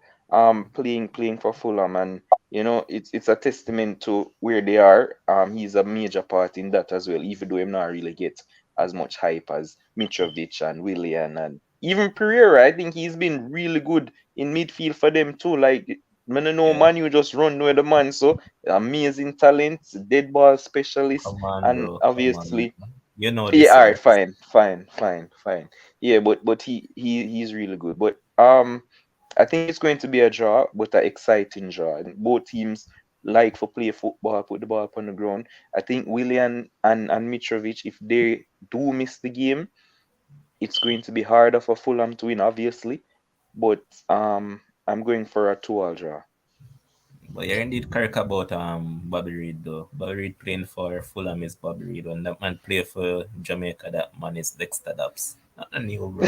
Speaker 4: playing for Fulham, and it's a testament to where they are. He's a major part in that as well, even though him not really get as much hype as Mitrovic and Willian and even Pereira. I think he's been really good in midfield for them too. Like, I don't know,
Speaker 1: yeah.
Speaker 4: man, you just run with the man. So amazing talent, dead ball specialist,
Speaker 1: Come on,
Speaker 4: and
Speaker 1: bro. Come on.
Speaker 4: obviously
Speaker 1: Man. You know
Speaker 4: Yeah,
Speaker 1: this
Speaker 4: all
Speaker 1: one.
Speaker 4: right, fine. Yeah, but he's really good. But I think it's going to be a draw, but an exciting draw. And both teams like for play football, put the ball up on the ground. I think Willian and Mitrovic, if they do miss the game, it's going to be harder for Fulham to win, obviously. But I'm going for a 2-all draw.
Speaker 1: But you're indeed correct about Bobby Reed though. Bobby Reed playing for Fulham is Bobby Reed. When that man play for Jamaica, that man is Dexter Daps. Not a new bro.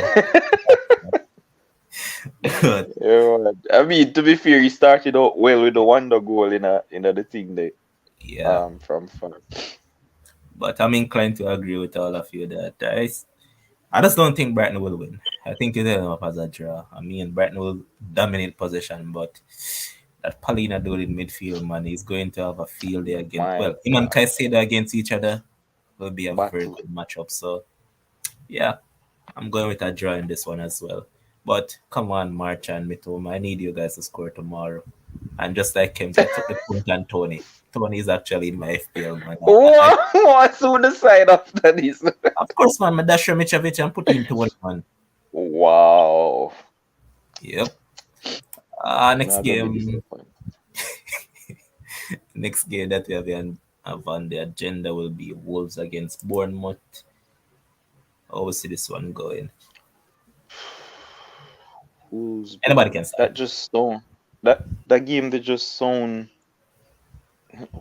Speaker 1: But
Speaker 4: Yeah, man. I mean, to be fair, he started out well with the wonder goal in a the thing there.
Speaker 1: yeah.
Speaker 4: From far.
Speaker 1: But I'm inclined to agree with all of you that I just don't think Brighton will win. I think it'll end up as a draw. I mean, Brighton will dominate possession, but that Palina dude in midfield, man, is going to have a field day against.
Speaker 4: My
Speaker 1: Well, him and
Speaker 4: God,
Speaker 1: Caicedo against each other will be a very
Speaker 4: battle.
Speaker 1: good matchup. So, yeah, I'm going with a draw in this one as well. But come on, March and Mitoma, I need you guys to score tomorrow. And just like Kems, I took the point on Tony. Tony is actually in my FPL, man.
Speaker 4: What's on the side after this?
Speaker 1: Of course, man, I dash Mitrovic and put him to one, man.
Speaker 4: Wow.
Speaker 1: Yep. Next
Speaker 4: Not gonna be
Speaker 1: game.
Speaker 4: disappointed.
Speaker 1: Next game that we have on the agenda will be Wolves against Bournemouth. How we see this one going?
Speaker 4: Who's
Speaker 1: Anybody can
Speaker 4: Bournemouth?
Speaker 1: start.
Speaker 4: That just sound that game that just sound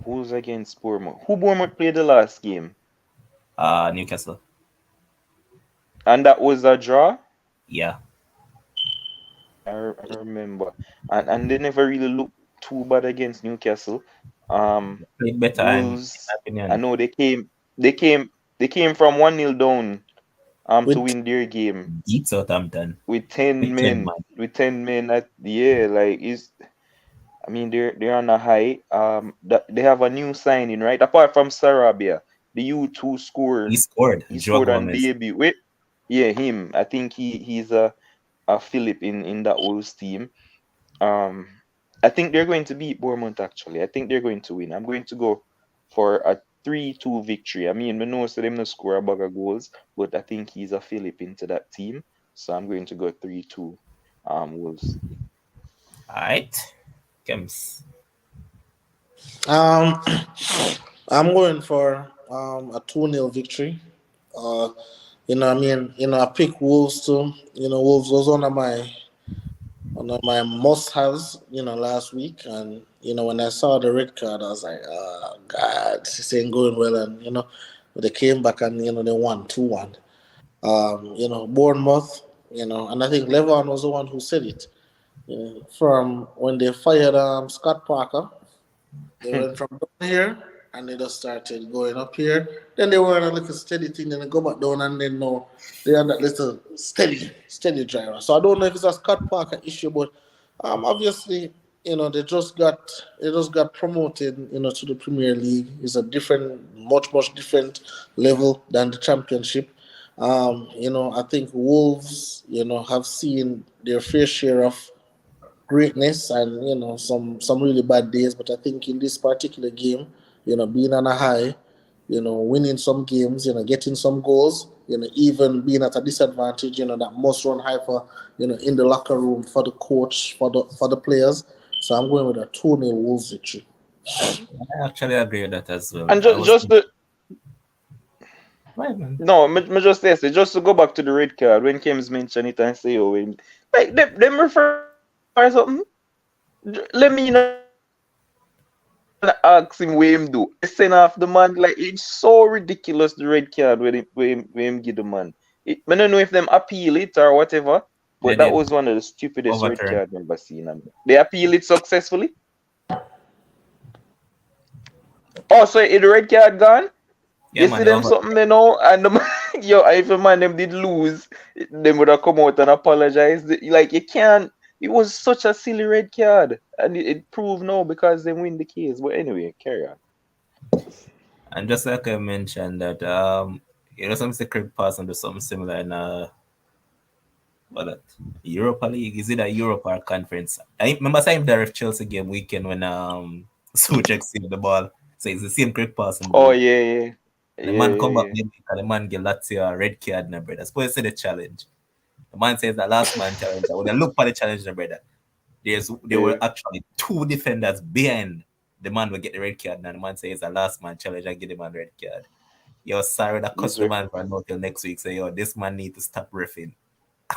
Speaker 4: who's against Bournemouth? Who Bournemouth played the last game?
Speaker 1: Newcastle.
Speaker 4: And that was a draw?
Speaker 1: Yeah.
Speaker 4: I remember. And they never really looked too bad against Newcastle. Um
Speaker 1: Played better in my
Speaker 4: Wolves, I
Speaker 1: opinion.
Speaker 4: know they came from 1-0 down to
Speaker 3: With
Speaker 4: win their game
Speaker 1: Beat Southampton.
Speaker 4: with 10
Speaker 1: With 10
Speaker 4: men.
Speaker 1: man.
Speaker 4: With 10 men at yeah, like is I mean they're on a high. They have a new signing, right? Apart from Sarabia, the youth who
Speaker 1: He
Speaker 4: scored
Speaker 1: scored.
Speaker 4: he
Speaker 1: Joe
Speaker 4: scored on
Speaker 1: Gomez.
Speaker 4: debut. Wait, yeah, him. I think he's a Philip in that Wolves team. Um, I think they're going to beat Bournemouth actually. I think they're going to win. I'm going to go for a 3-2 victory. I mean, we know so them no score a bag of goals, but I think he's a Philip into that team. So I'm going to go 3-2 Wolves.
Speaker 1: Alright. Kems.
Speaker 3: um, I'm going for a 2-0 victory. Uh, I pick Wolves too. Wolves was one of my must-haves. Last week, and when I saw the red card, I was like, oh God, this ain't going well. And but they came back and they won 2-1. Bournemouth. And I think Levon was the one who said it. From when they fired Scott Parker, they went from down here and they just started going up here. Then they were on a little steady thing, then they go back down and then no, they're on that little steady driver. So I don't know if it's a Scott Parker issue, but obviously, they just got promoted, to the Premier League. It's a much different level than the championship. I think Wolves, have seen their fair share of greatness and some really bad days. But I think in this particular game, being on a high, winning some games, getting some goals, even being at a disadvantage, that must run high for in the locker room for the coach for the players. So I'm going with a 2-0 Wolves victory.
Speaker 1: I actually agree with that as well.
Speaker 4: And
Speaker 1: I
Speaker 4: just
Speaker 1: was
Speaker 4: just to
Speaker 1: right, man.
Speaker 4: no, me just say just to go back to the red card when James mentioned it and say, oh, like them refer something. Let me ask him what him do. He send off the man like it's so ridiculous the red card when him give the man. I don't know if them appeal it or whatever,
Speaker 1: They
Speaker 4: but that
Speaker 1: did
Speaker 4: was one of the stupidest red
Speaker 1: overturn.
Speaker 4: card I've ever seen. And they appeal it successfully. Oh, so the red card gone?
Speaker 1: Yeah,
Speaker 4: You
Speaker 1: man,
Speaker 4: see
Speaker 1: they
Speaker 4: them
Speaker 1: overturn.
Speaker 4: something they know, and the yo, if a man them did lose, them would have come out and apologize. Like you can't. It was such a silly red card, and it proved no because they win the case. But anyway, carry on.
Speaker 1: And just like I mentioned that some secret pass and do something similar in what that Europa League. Is it a Europa or conference? I remember saying the ref Chelsea game weekend when Suchek saved the ball. So it's the same quick pass and
Speaker 4: Oh
Speaker 1: do.
Speaker 4: yeah, yeah.
Speaker 1: The
Speaker 4: Yeah,
Speaker 1: man come
Speaker 4: yeah,
Speaker 1: back
Speaker 4: yeah.
Speaker 1: midweek and the man get Lazio a red card, no brother. Suppose say the challenge. The man says the last man challenge. When I look for the challenge, no brother, there were
Speaker 4: Yeah.
Speaker 1: actually two defenders behind the man will get the red card, and the man says the last man challenge and give the man red card. Yo, sorry that
Speaker 4: These
Speaker 1: cuss the
Speaker 4: ref
Speaker 1: man for no till next week. Say yo, this man need to stop riffing.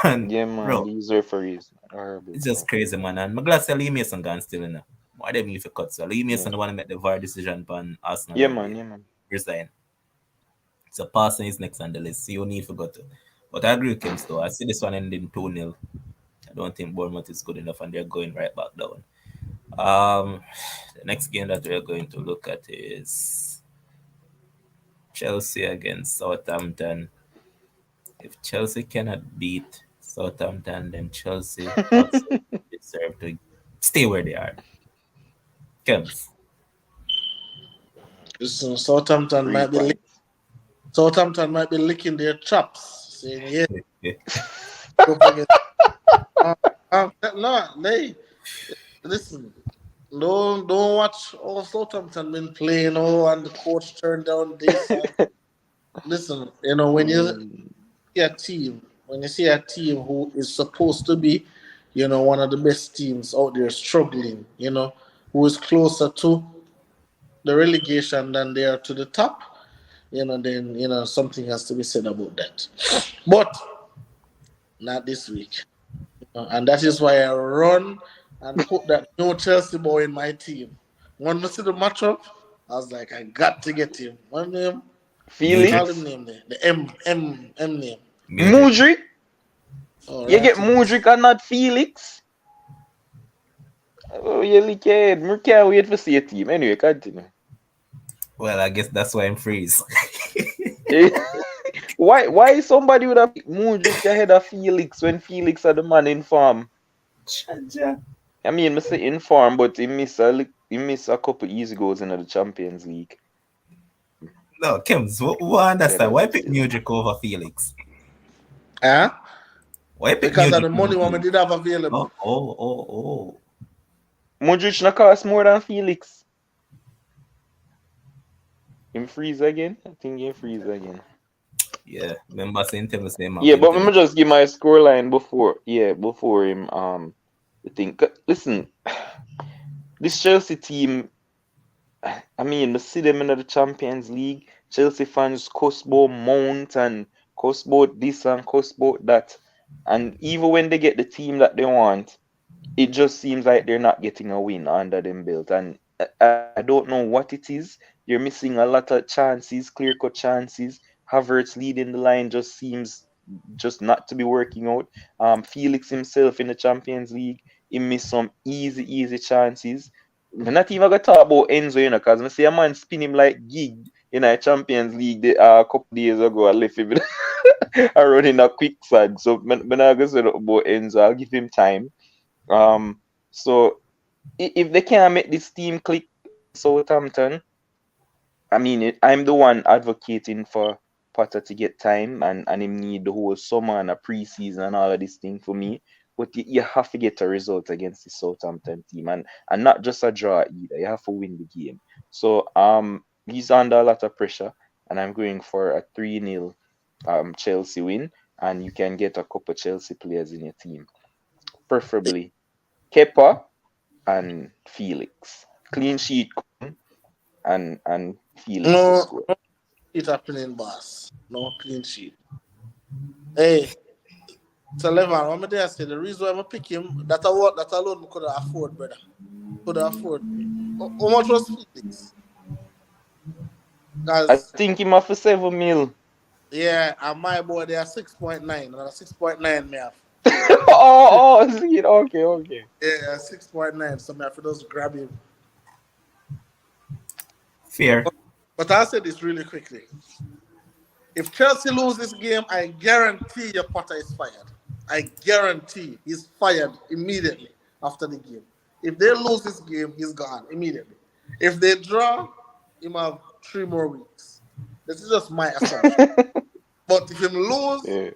Speaker 1: And
Speaker 4: yeah man,
Speaker 1: bro,
Speaker 4: these referees horrible,
Speaker 1: it's
Speaker 4: bro.
Speaker 1: just crazy, man. And I'm glad Lee Mason gone still in. Why them need to cut so Lee
Speaker 4: Yeah.
Speaker 1: Mason the one to make the VAR decision on Arsenal
Speaker 4: Yeah
Speaker 1: and
Speaker 4: man,
Speaker 1: they
Speaker 4: yeah man.
Speaker 1: resign. So passing is next on the list. So you need to go to. But I agree with him still. I see this one ending 2-0. I don't think Bournemouth is good enough and they're going right back down. The next game that we're going to look at is Chelsea against Southampton. If Chelsea cannot beat Southampton, then Chelsea absolutely deserve to stay where they are. Kems.
Speaker 3: Listen,
Speaker 4: 3 points.
Speaker 3: Southampton might be licking their chops, saying, "Yeah, don't forget." No, they listen. Don't watch all Southampton been playing. Oh, and the coach turned down this. And listen, when you
Speaker 4: Mm,
Speaker 3: see a team, when you see a team who is supposed to be, one of the best teams out there struggling, who is closer to the relegation than they are to the top, then something has to be said about that. But not this week. And that is why I run and put that new Chelsea boy in my team. When I see the matchup, I was like, I got to get him. One name, call
Speaker 1: Mudrik.
Speaker 3: him
Speaker 4: Felix,
Speaker 3: name there. The M name.
Speaker 1: Mudrik.
Speaker 4: Mudrik.
Speaker 3: All
Speaker 4: You
Speaker 3: right,
Speaker 4: get
Speaker 3: it is.
Speaker 4: Mudrik and not Felix. Oh, you lick your head. I can't wait to see a team. Anyway, continue.
Speaker 1: Well, I guess that's why I'm freeze.
Speaker 4: Eh, why somebody would have picked Mudrik ahead of Felix when Felix are the man in form?
Speaker 1: Chaja.
Speaker 4: I mean, I say in form, but he missed a couple easy goals in the Champions League.
Speaker 1: No, Kems, what
Speaker 4: Said
Speaker 1: understand?
Speaker 4: as
Speaker 1: Why
Speaker 4: it
Speaker 1: pick
Speaker 4: is.
Speaker 1: Mudrik over Felix?
Speaker 3: Huh?
Speaker 1: Why pick
Speaker 3: Because of
Speaker 1: Mudrik
Speaker 3: the
Speaker 1: over
Speaker 3: money one we
Speaker 1: Felix?
Speaker 3: did have available.
Speaker 1: Oh.
Speaker 4: Mudrik not cost more than Felix. Him freeze again? I think he freeze again.
Speaker 1: Yeah, remember saying tell me same have
Speaker 4: Yeah, but let me
Speaker 1: intelligence.
Speaker 4: just give my scoreline before him the thing. Listen, this Chelsea team, I mean, I see them in the Champions League. Chelsea fans cuss about Mount and cuss about this and cuss about that. And even when they get the team that they want, it just seems like they're not getting a win under them belt. And I don't know what it is. They're missing a lot of chances, clear cut chances. Havertz leading the line just seems just not to be working out. Felix himself in the Champions League, he missed some easy chances. We're not even gonna talk about Enzo, because I see a man spin him like gig in a Champions League a couple days ago. I left him I run in a quicksand. So when I go say about Enzo, I'll give him time. So if they can't make this team click against Southampton, I mean, I'm the one advocating for Potter to get time, and him need the whole summer and a preseason and all of this thing for me. But you have to get a result against the Southampton team, and not just a draw either. You have to win the game. So he's under a lot of pressure, and I'm going for a 3-0 Chelsea win, and you can get a couple Chelsea players in your team, preferably Kepa and Felix. Clean sheet and Felix to
Speaker 3: No,
Speaker 4: score.
Speaker 3: no shit happening, boss. No clean sheet. Hey, so Levan, what me there say, the reason why I pick him, that alone me could afford, brother. Could afford. How much was Felix?
Speaker 4: I
Speaker 3: Because,
Speaker 4: think him off for 7 mil.
Speaker 3: yeah, and my boy, they are 6.9. And a 6.9 me have.
Speaker 4: See it. Okay.
Speaker 3: Yeah, 6.9. So me have to just grab him.
Speaker 1: Fair.
Speaker 3: But I'll say this really quickly. If Chelsea lose this game, I guarantee your Potter is fired. I guarantee he's fired immediately after the game. If they lose this game, he's gone immediately. If they draw, he might have 3 more weeks. This is just my assumption. But if him lose,
Speaker 4: Yeah.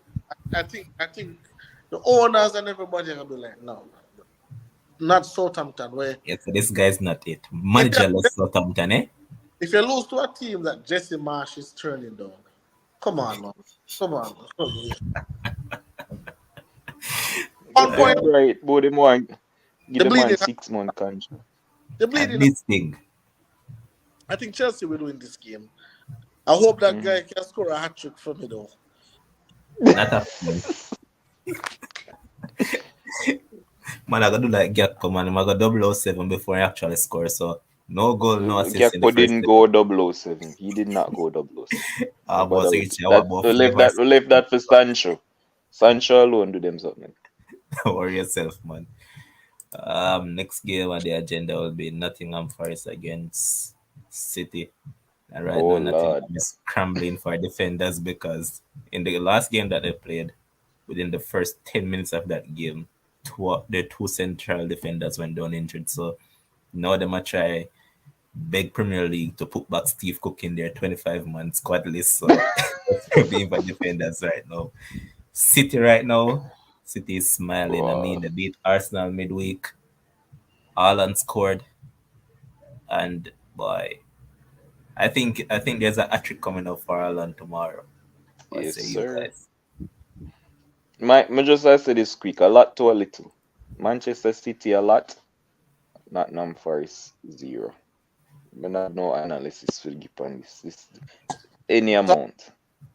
Speaker 3: I think the owners and everybody are gonna be like, no, not Southampton. Where
Speaker 1: Yeah, so this guy's not it.
Speaker 3: if they
Speaker 1: Managerless Southampton, eh?
Speaker 3: if you lose to a team that Jesse Marsh is turning down, come on, man. Come on.
Speaker 4: Get
Speaker 3: 1 point.
Speaker 4: them right, boy. Them want give
Speaker 3: The
Speaker 4: the man
Speaker 3: bleeding.
Speaker 4: 6 month contract.
Speaker 3: The
Speaker 1: And
Speaker 3: bleeding.
Speaker 1: this thing,
Speaker 3: I think Chelsea will win this game. I hope that
Speaker 4: Mm.
Speaker 3: guy can score a hat trick for me, though.
Speaker 1: not a man. Man, I gotta do like Gakpo, man. I got 007 before I actually score. So no goal, no assist in the
Speaker 4: Gakpo
Speaker 1: first
Speaker 4: didn't
Speaker 1: 10
Speaker 4: go
Speaker 1: minutes.
Speaker 4: 007. He did not go 007.
Speaker 1: I
Speaker 4: No
Speaker 1: was
Speaker 4: bother with it.
Speaker 1: reaching out
Speaker 4: That
Speaker 1: about
Speaker 4: we
Speaker 1: 5
Speaker 4: left
Speaker 1: or
Speaker 4: that
Speaker 1: 6
Speaker 4: we left that for Sancho. Sancho alone do them something.
Speaker 1: or yourself, man. Next game on the agenda will be Nottingham Forest against City. And right
Speaker 4: Oh
Speaker 1: now,
Speaker 4: Lord.
Speaker 1: Nottingham is scrambling for defenders because in the last game that they played, within the first 10 minutes of that game, the two central defenders went down injured. So now they might try beg Premier League to put back Steve Cook in their 25-man squad list. So being for defenders right now. City right now, City is smiling. I
Speaker 4: Wow.
Speaker 1: mean, they beat Arsenal midweek. Haaland scored, and boy, I think there's a hat trick coming up for Haaland tomorrow. What
Speaker 4: Yes,
Speaker 1: say you
Speaker 4: sir.
Speaker 1: guys?
Speaker 4: My just I say this quick, a lot to a little. Manchester City a lot, Nottingham Forest zero. I not no analysis for give on this. This any
Speaker 3: So,
Speaker 4: amount.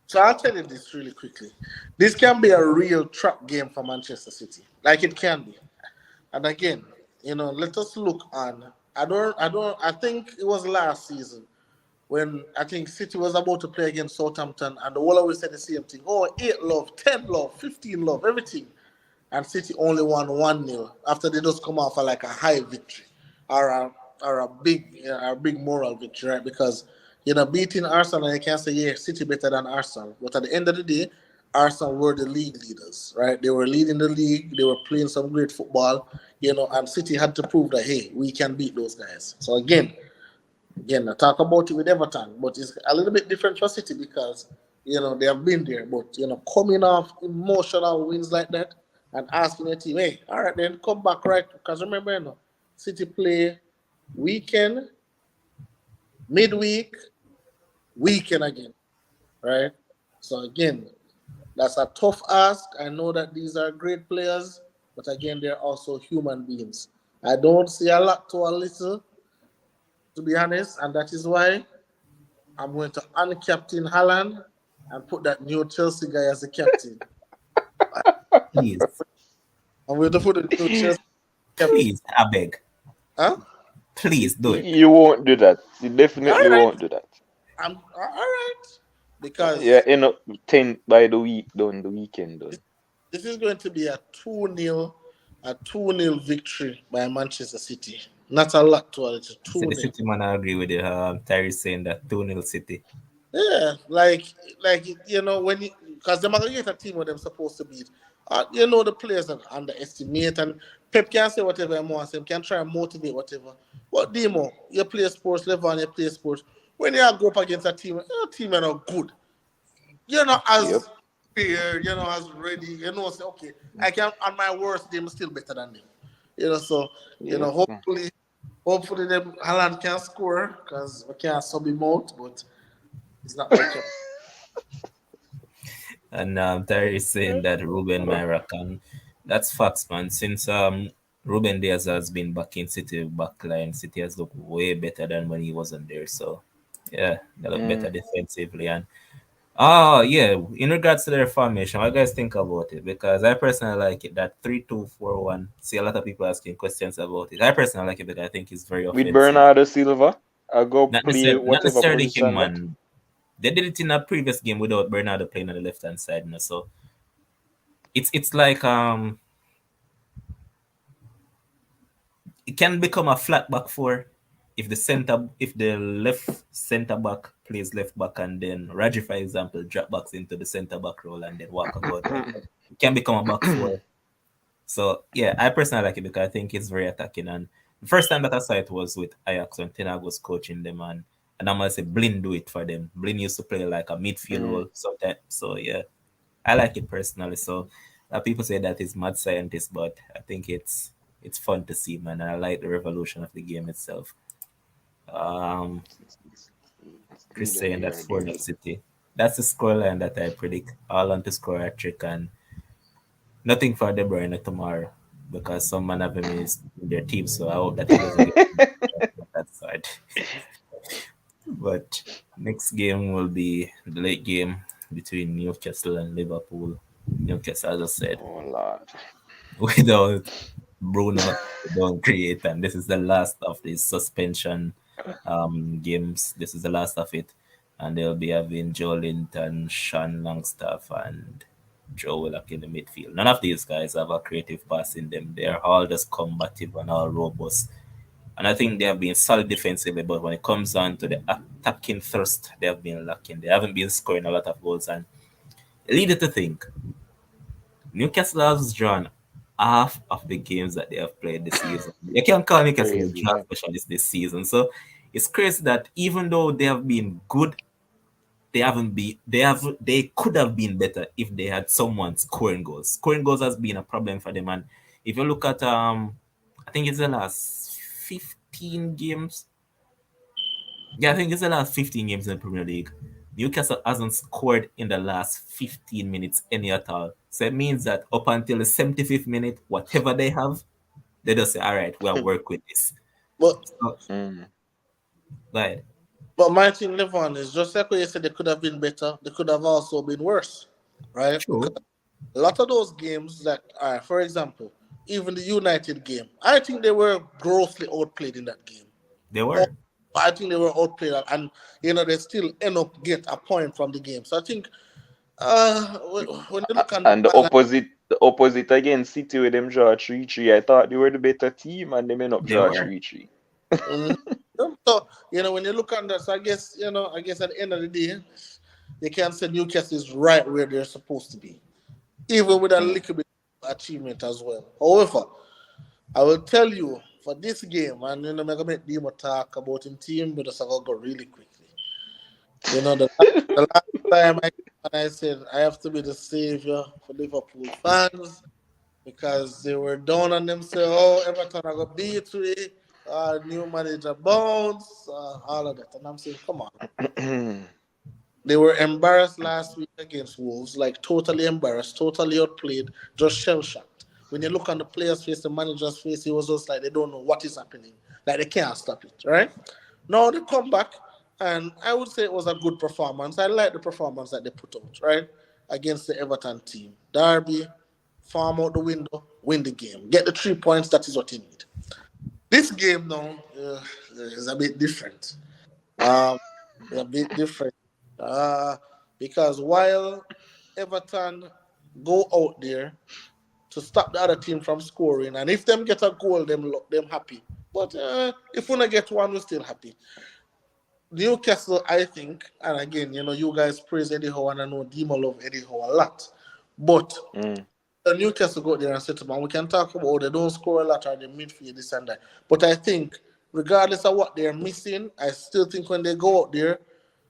Speaker 3: so I'll tell you this really quickly. This can be a real trap game for Manchester City. Like it can be. And again, let us look on. I think it was last season when I think City was about to play against Southampton, and the whole always said the same thing. Oh, 8 love, 10 love, 15 love, everything. And City only won 1-0 after they just come off of like a high victory or a big moral victory, right? Because beating Arsenal, you can't say yeah, City better than Arsenal, but at the end of the day, Arsenal were the league leaders, right? They were leading the league, they were playing some great football, and City had to prove that hey, we can beat those guys. So again, I talk about it with Everton, but it's a little bit different for City because they have been there. But coming off emotional wins like that and asking your team, hey, all right, then come back right because remember, City play weekend, midweek, weekend again, right? So again, that's a tough ask. I know that these are great players, but again, they're also human beings. I don't see a lot to a little, to be honest, and that is why I'm going to uncaptain Haaland and put that new Chelsea guy as a captain.
Speaker 1: Please,
Speaker 3: I'm going to put the new Chelsea captain.
Speaker 1: please, I beg,
Speaker 3: Huh?
Speaker 1: please do it.
Speaker 4: You won't do that. You
Speaker 3: All
Speaker 4: definitely
Speaker 3: right.
Speaker 4: won't do that.
Speaker 3: I'm all right
Speaker 4: Yeah,
Speaker 3: because
Speaker 4: end up 10 by the week done, the weekend
Speaker 3: this,
Speaker 4: done.
Speaker 3: this is going to be a 2-0 victory by Manchester City. Not a lot to it. It's
Speaker 1: So the
Speaker 3: 2-0.
Speaker 1: City man, I agree with you. Terry saying that 2-0 City.
Speaker 3: Yeah, like when you because they're gonna get a team where they're supposed to beat. The players that underestimate and Pep can say whatever he wants. Him can try and motivate whatever. But Demo, you play sports, level and you play sports. When you go up against a team, your team are not good. You're not
Speaker 4: Yep.
Speaker 3: as prepared. You're not as ready. Say okay, I can on my worst day, I'm still better than them. So
Speaker 4: Yep.
Speaker 3: hopefully them Haaland can score because we can't sub him out, but it's not like him.
Speaker 1: And Terry is saying that Ruben Myra can. That's facts, man. Since Ruben Diaz has been back in City backline, City has looked way better than when he wasn't there. So yeah, they look better
Speaker 4: Mm.
Speaker 1: defensively. And oh yeah, in regards to their formation, what do you guys think about it? Because I personally like it that 3-2-4-1. See a lot of people asking questions about it. I personally like it because I think it's very
Speaker 4: With
Speaker 1: offensive.
Speaker 4: Bernardo Silva, I go play
Speaker 1: Not
Speaker 4: whatever
Speaker 1: necessarily him,
Speaker 4: position that.
Speaker 1: man. They did it in a previous game without Bernardo playing on the left hand side, so it's like it can become a flat back four if the left center back plays left back and then Raji, for example, drop backs into the center back role and then Walker go out right. It can become a back four. So yeah, I personally like it because I think it's very attacking. And the first time that I saw it was with Ajax when Ten Hag was coaching them, and I'm gonna say Blin do it for them. Blin used to play like a midfield
Speaker 4: Mm.
Speaker 1: role sometimes. So yeah, I like it personally. So people say that it's mad scientist, but I think it's fun to see, man. And I like the revolution of the game itself. Um, Chris
Speaker 5: Neither
Speaker 1: saying that
Speaker 5: here or
Speaker 1: 4 0
Speaker 5: there.
Speaker 1: City. That's the scoreline that I predict. Haaland to score a trick and nothing for De Bruyne tomorrow because some man have him in their team, so I hope that he doesn't get on that side. But next game will be the late game between Newcastle and Liverpool. Newcastle, as I said,
Speaker 4: Oh Lord.
Speaker 1: without Bruno, without create, and this is the last of these suspension games. This is the last of it, and they'll be having Joe Linton, Sean Longstaff, and Joe Willock in the midfield. None of these guys have a creative pass in them. They're all just combative and all robust. And I think they have been solid defensively, but when it comes down to the attacking thrust, they have been lacking. They haven't been scoring a lot of goals, and it leaded to think Newcastle has drawn half of the games that they have played this season. You can call Newcastle a
Speaker 5: Crazy.
Speaker 1: draw specialist this season. So it's crazy that even though they have been good, they haven't been they could have been better if they had someone scoring goals. Scoring goals has been a problem for them. And if you look at I think it's the last 15 games. Yeah, I think it's the last 15 games in the Premier League. Newcastle hasn't scored in the last 15 minutes any at all. So it means that up until the 75th minute, whatever they have, they just say, all right, we'll work with this.
Speaker 3: But
Speaker 1: So,
Speaker 4: Mm.
Speaker 1: right.
Speaker 3: but my thing, Levon, is just like what you said, they could have been better. They could have also been worse, right? Because
Speaker 1: True.
Speaker 3: a lot of those games that are, for example, even the United game, I think they were grossly outplayed in that game.
Speaker 1: They
Speaker 3: Oh,
Speaker 1: were.
Speaker 3: I think they were outplayed, and they still end up get a point from the game. So I think when you look on the
Speaker 4: And
Speaker 3: balance,
Speaker 4: the opposite again, City with them draw 3-3. I thought they were the better team and they may not
Speaker 1: They
Speaker 4: draw
Speaker 1: were.
Speaker 4: 3-3.
Speaker 3: mhm. So when you look on that, so I guess at the end of the day, you can say Newcastle is right where they're supposed to be, even with a
Speaker 4: Mm.
Speaker 3: little bit of achievement as well. However, I will tell you for this game, and I'm gonna make Demo talk about in team, but just gonna go really quickly. The last time I said I have to be the savior for Liverpool fans because they were down on themselves. Oh, Everton are gonna beat we. New manager bounce, all of that, and I'm saying, come on. They were embarrassed last week against Wolves, like totally embarrassed, totally outplayed, just shell shocked. When you look on the player's face, the manager's face, it was just like they don't know what is happening. Like they can't stop it, right? Now they come back, and I would say it was a good performance. I like the performance that they put out, right? Against the Everton team. Derby, farm out the window, win the game. Get the 3 points, that is what you need. This game now is a bit different. Um, a bit different. Uh, because while Everton go out there to stop the other team from scoring, and if them get a goal, them happy. But if we not get one, we're still happy. Newcastle, I think, and again, you guys praise Eddie Howe, and I know Dima love Eddie Howe a lot. But
Speaker 4: Mm.
Speaker 3: Newcastle go there and set up, and we can talk about they don't score a lot or they midfield this and that. But I think, regardless of what they're missing, I still think when they go out there,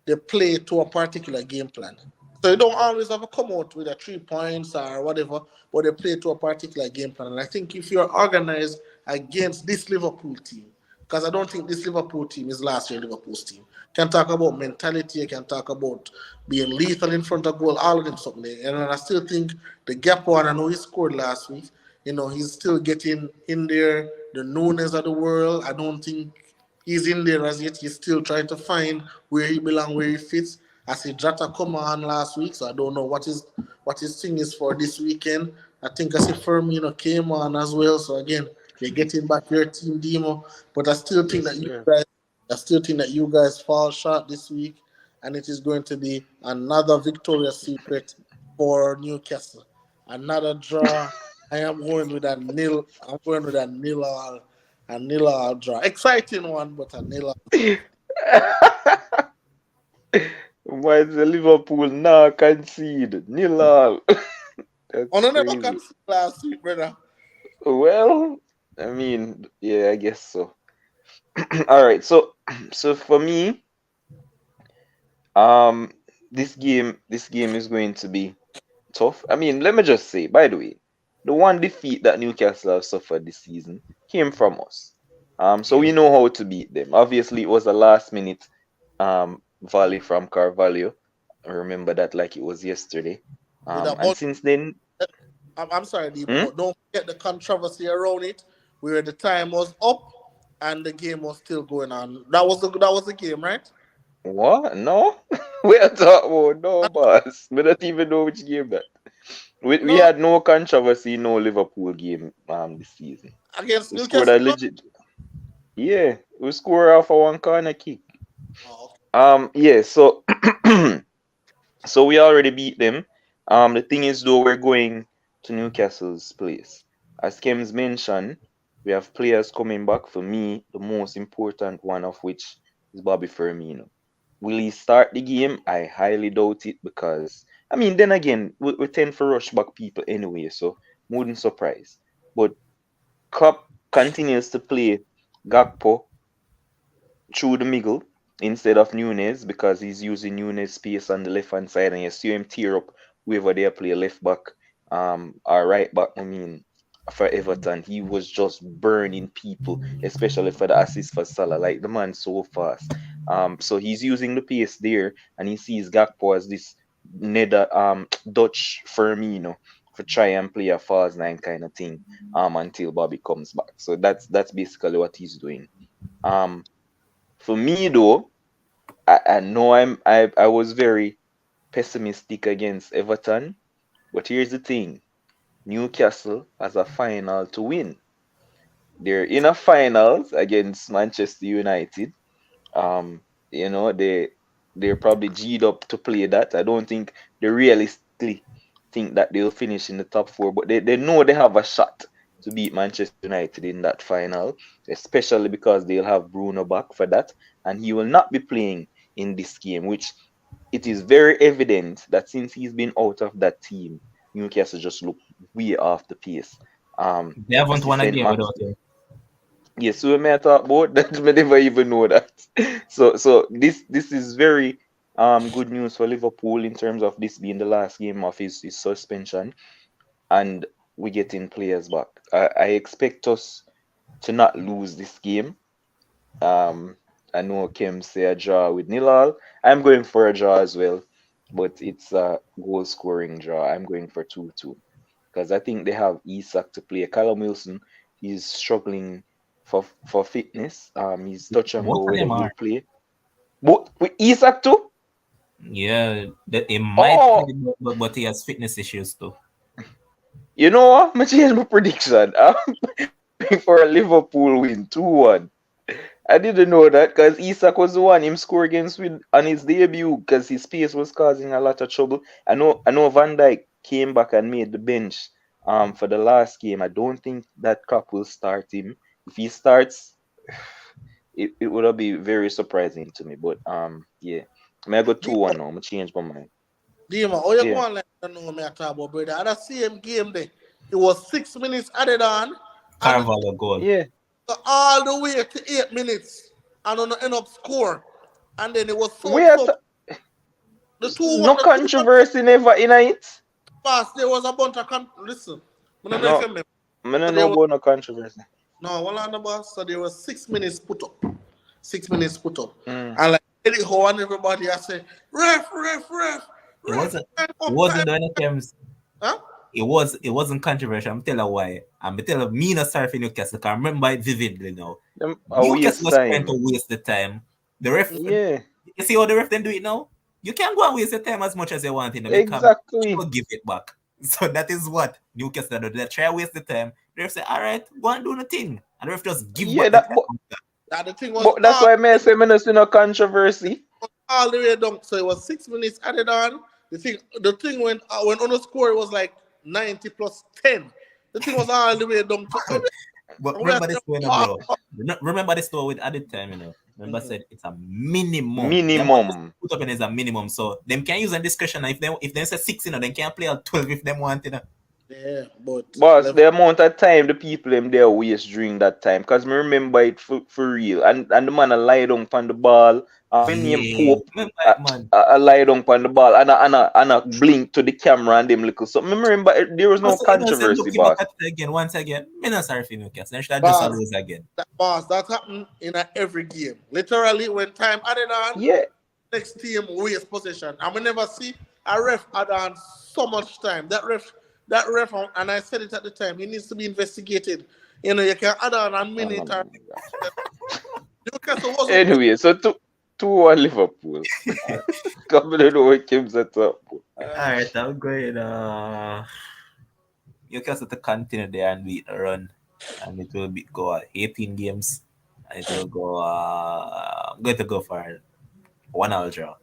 Speaker 3: they play to a particular game plan. So you don't always have to come out with a 3 points or whatever, but they play to a particular game plan. And I think if you're organized against this Liverpool team, because I don't think this Liverpool team is last year Liverpool's team. Can talk about mentality, you can talk about being lethal in front of goal, all of them something there. And I still think the gap one, I know he scored last week. He's still getting in there. The Nunes of the world, I don't think he's in there as yet. He's still trying to find where he belongs, where he fits. I see Jota come on last week, so I don't know what his thing is for this weekend. I think I see Firmino came on as well. So again, you're getting back your team demo, but I still think
Speaker 4: Yes,
Speaker 3: that
Speaker 4: sir.
Speaker 3: you guys fall short this week, and it is going to be another Victoria's Secret for Newcastle. Another draw. I am going with a nil. I'm going with a nil all draw. Exciting one, but a nil all.
Speaker 4: Why is the Liverpool now concede? Nil all. That's
Speaker 3: On never
Speaker 4: crazy.
Speaker 3: concede last week, brother.
Speaker 4: Well, I mean, yeah, I guess so. All right, so for me, um, this game is going to be tough. I mean, let me just say, by the way, the one defeat that Newcastle have suffered this season came from us. So
Speaker 1: Yeah.
Speaker 4: we know how to beat them. Obviously, it was a last minute volley from Carvalho. I remember that like it was yesterday.
Speaker 3: with a
Speaker 4: And
Speaker 3: bunch.
Speaker 4: since then,
Speaker 3: I'm sorry, Debo,
Speaker 4: hmm?
Speaker 3: but don't forget the controversy around it, where the time was up and the game was still going on. That was the game, right?
Speaker 4: What? No? We are talking about no, boss. We don't even know which game that. We
Speaker 3: No,
Speaker 4: had no controversy, no Liverpool game this season.
Speaker 3: against
Speaker 4: We scored a
Speaker 3: Newcastle. No?
Speaker 4: legit. Yeah, we scored off a one corner kick.
Speaker 3: Oh, okay.
Speaker 4: Yeah. So so we already beat them. The thing is though, we're going to Newcastle's place. As Kems mentioned, we have players coming back. For me, the most important one of which is Bobby Firmino. Will he start the game? I highly doubt it because I mean, then again, we tend to rush back people anyway, so wouldn't surprise. But Klopp continues to play Gakpo through the middle instead of Nunes because he's using Nunes space on the left hand side, and you see him tear up whoever they play left back or right back. I mean, for Everton, he was just burning people, especially for the assist for Salah. Like the man so fast. So he's using the pace there, and he sees Gakpo as this nether Dutch Firmino for try and play a false nine kind of thing until Bobby comes back. So that's basically what he's doing. Um for me though, I know I was very pessimistic against Everton, but here's the thing. Newcastle has a final to win. They're in a finals against Manchester United. Um, they're probably G'd up to play that. I don't think they realistically think that they'll finish in the top four, but they know they have a shot to beat Manchester United in that final, especially because they'll have Bruno back for that, and he will not be playing in this game, which it is very evident that since he's been out of that team, Newcastle just look way off the pace.
Speaker 1: They haven't won a
Speaker 4: Assistant
Speaker 1: game
Speaker 4: Max
Speaker 1: without him.
Speaker 4: Yes, we may talk about that. We never even know that. So this is very good news for Liverpool in terms of this being the last game of his suspension, and we getting players back. I expect us to not lose this game. Um, I know Kim say a draw with Nilal. I'm going for a draw as well, but it's a goal scoring draw. I'm going for 2-2 because I think they have Isak to play. Callum Wilson, he's struggling for fitness. He's touch and
Speaker 1: Both
Speaker 4: go
Speaker 1: of
Speaker 4: whether
Speaker 1: them
Speaker 4: he'll
Speaker 1: are.
Speaker 4: play. But with Isak too?
Speaker 1: Yeah, he might play,
Speaker 4: Oh,
Speaker 1: but he has fitness issues too.
Speaker 4: you know what? I'm change my prediction. I'm going for a Liverpool win 2-1. I didn't know that because Isak was the one him score against with on his debut because his pace was causing a lot of trouble. I know Van Dijk came back and made the bench for the last game. I don't think that Klopp will start him. If he starts, it would be very surprising to me. But yeah. May I go 2-1 now? I'm gonna change my mind.
Speaker 3: Dima, oh, you go
Speaker 4: Yeah.
Speaker 3: on like I know me I talk about, brother. At the same game there, it was 6 minutes added on, and it
Speaker 1: Carvalho goal.
Speaker 4: Yeah.
Speaker 3: took all the way to 8 minutes, and on the end up score, and then it was
Speaker 4: We
Speaker 3: so
Speaker 4: are
Speaker 3: so the two
Speaker 4: no
Speaker 3: the two one
Speaker 4: controversy never in it.
Speaker 3: pass. There was a bunch of listen. I don't know if you
Speaker 4: No,
Speaker 3: remember.
Speaker 4: I don't
Speaker 3: So
Speaker 4: know
Speaker 3: there was
Speaker 4: about no controversy.
Speaker 3: no one on the boss. So there was 6 minutes put up, 6 minutes put up,
Speaker 4: Mm.
Speaker 3: and like Eddie Howe and everybody, I say ref, ref, ref,
Speaker 1: It
Speaker 3: ref,
Speaker 1: wasn't.
Speaker 3: time
Speaker 1: It
Speaker 3: up, time,
Speaker 1: wasn't when it comes.
Speaker 3: huh?
Speaker 1: It wasn't controversial. I'm telling you why. I'm telling you, me not sorry for Newcastle. I remember it vividly now.
Speaker 4: Them a
Speaker 1: Newcastle
Speaker 4: waste
Speaker 1: was trying to
Speaker 4: time.
Speaker 1: waste the time. The ref,
Speaker 4: Yeah,
Speaker 1: you see how the ref then do it now? You can go and waste your time as much as you want in because
Speaker 4: exactly.
Speaker 1: will give it back. So that is what Newcastle do. They try to waste the time. The ref say, all right, go and do the thing. And the ref just give
Speaker 4: Yeah,
Speaker 1: back the
Speaker 4: that
Speaker 1: time.
Speaker 3: Yeah, the thing was
Speaker 4: but that's why I say me no see no controversy.
Speaker 3: all the way down. So it was 6 minutes added on. The thing went on the score. It was like 90 plus 10. The thing was all the way down to
Speaker 1: But
Speaker 3: we are
Speaker 1: remember this way, no,
Speaker 3: oh,
Speaker 1: bro. Remember this story with added time, Remember
Speaker 3: mhm.
Speaker 1: said it's a minimum. The amount they
Speaker 4: Minimum.
Speaker 1: put up in is a minimum. So them can use a discretion. If they say 6, they can play at 12 if they want,
Speaker 3: Yeah, but
Speaker 4: Boss, the amount of time the people them there waste during that time. Cause me remember it for real. And the man a lie down on the ball. When name
Speaker 1: Yeah.
Speaker 4: Pope,
Speaker 1: Remember
Speaker 4: a,
Speaker 1: it, man.
Speaker 4: a lie down on the ball and a blink to the camera and them little. So me remember there was no
Speaker 1: Also, say,
Speaker 4: controversy,
Speaker 1: look, look
Speaker 4: boss.
Speaker 1: at it again, once again. Me not sorry for Newcastle. They should have just a
Speaker 3: boss,
Speaker 1: lose again.
Speaker 3: that happened in every game. Literally, when time added on,
Speaker 4: Yeah.
Speaker 3: next team waste possession. And we never see a ref add on so much time. That ref, and I said it at the time, he needs to be investigated. You can add on a
Speaker 4: Oh
Speaker 3: minute
Speaker 4: my
Speaker 3: or
Speaker 4: God.
Speaker 3: Newcastle wasn't playing.
Speaker 4: Anyway, so 2-1 Liverpool. Coming to know what Kim's at top.
Speaker 1: All right, I'm going. Newcastle to continue their unbeaten run, and it will go 18 games, and it will go. I'm going to go for 1-1 draw.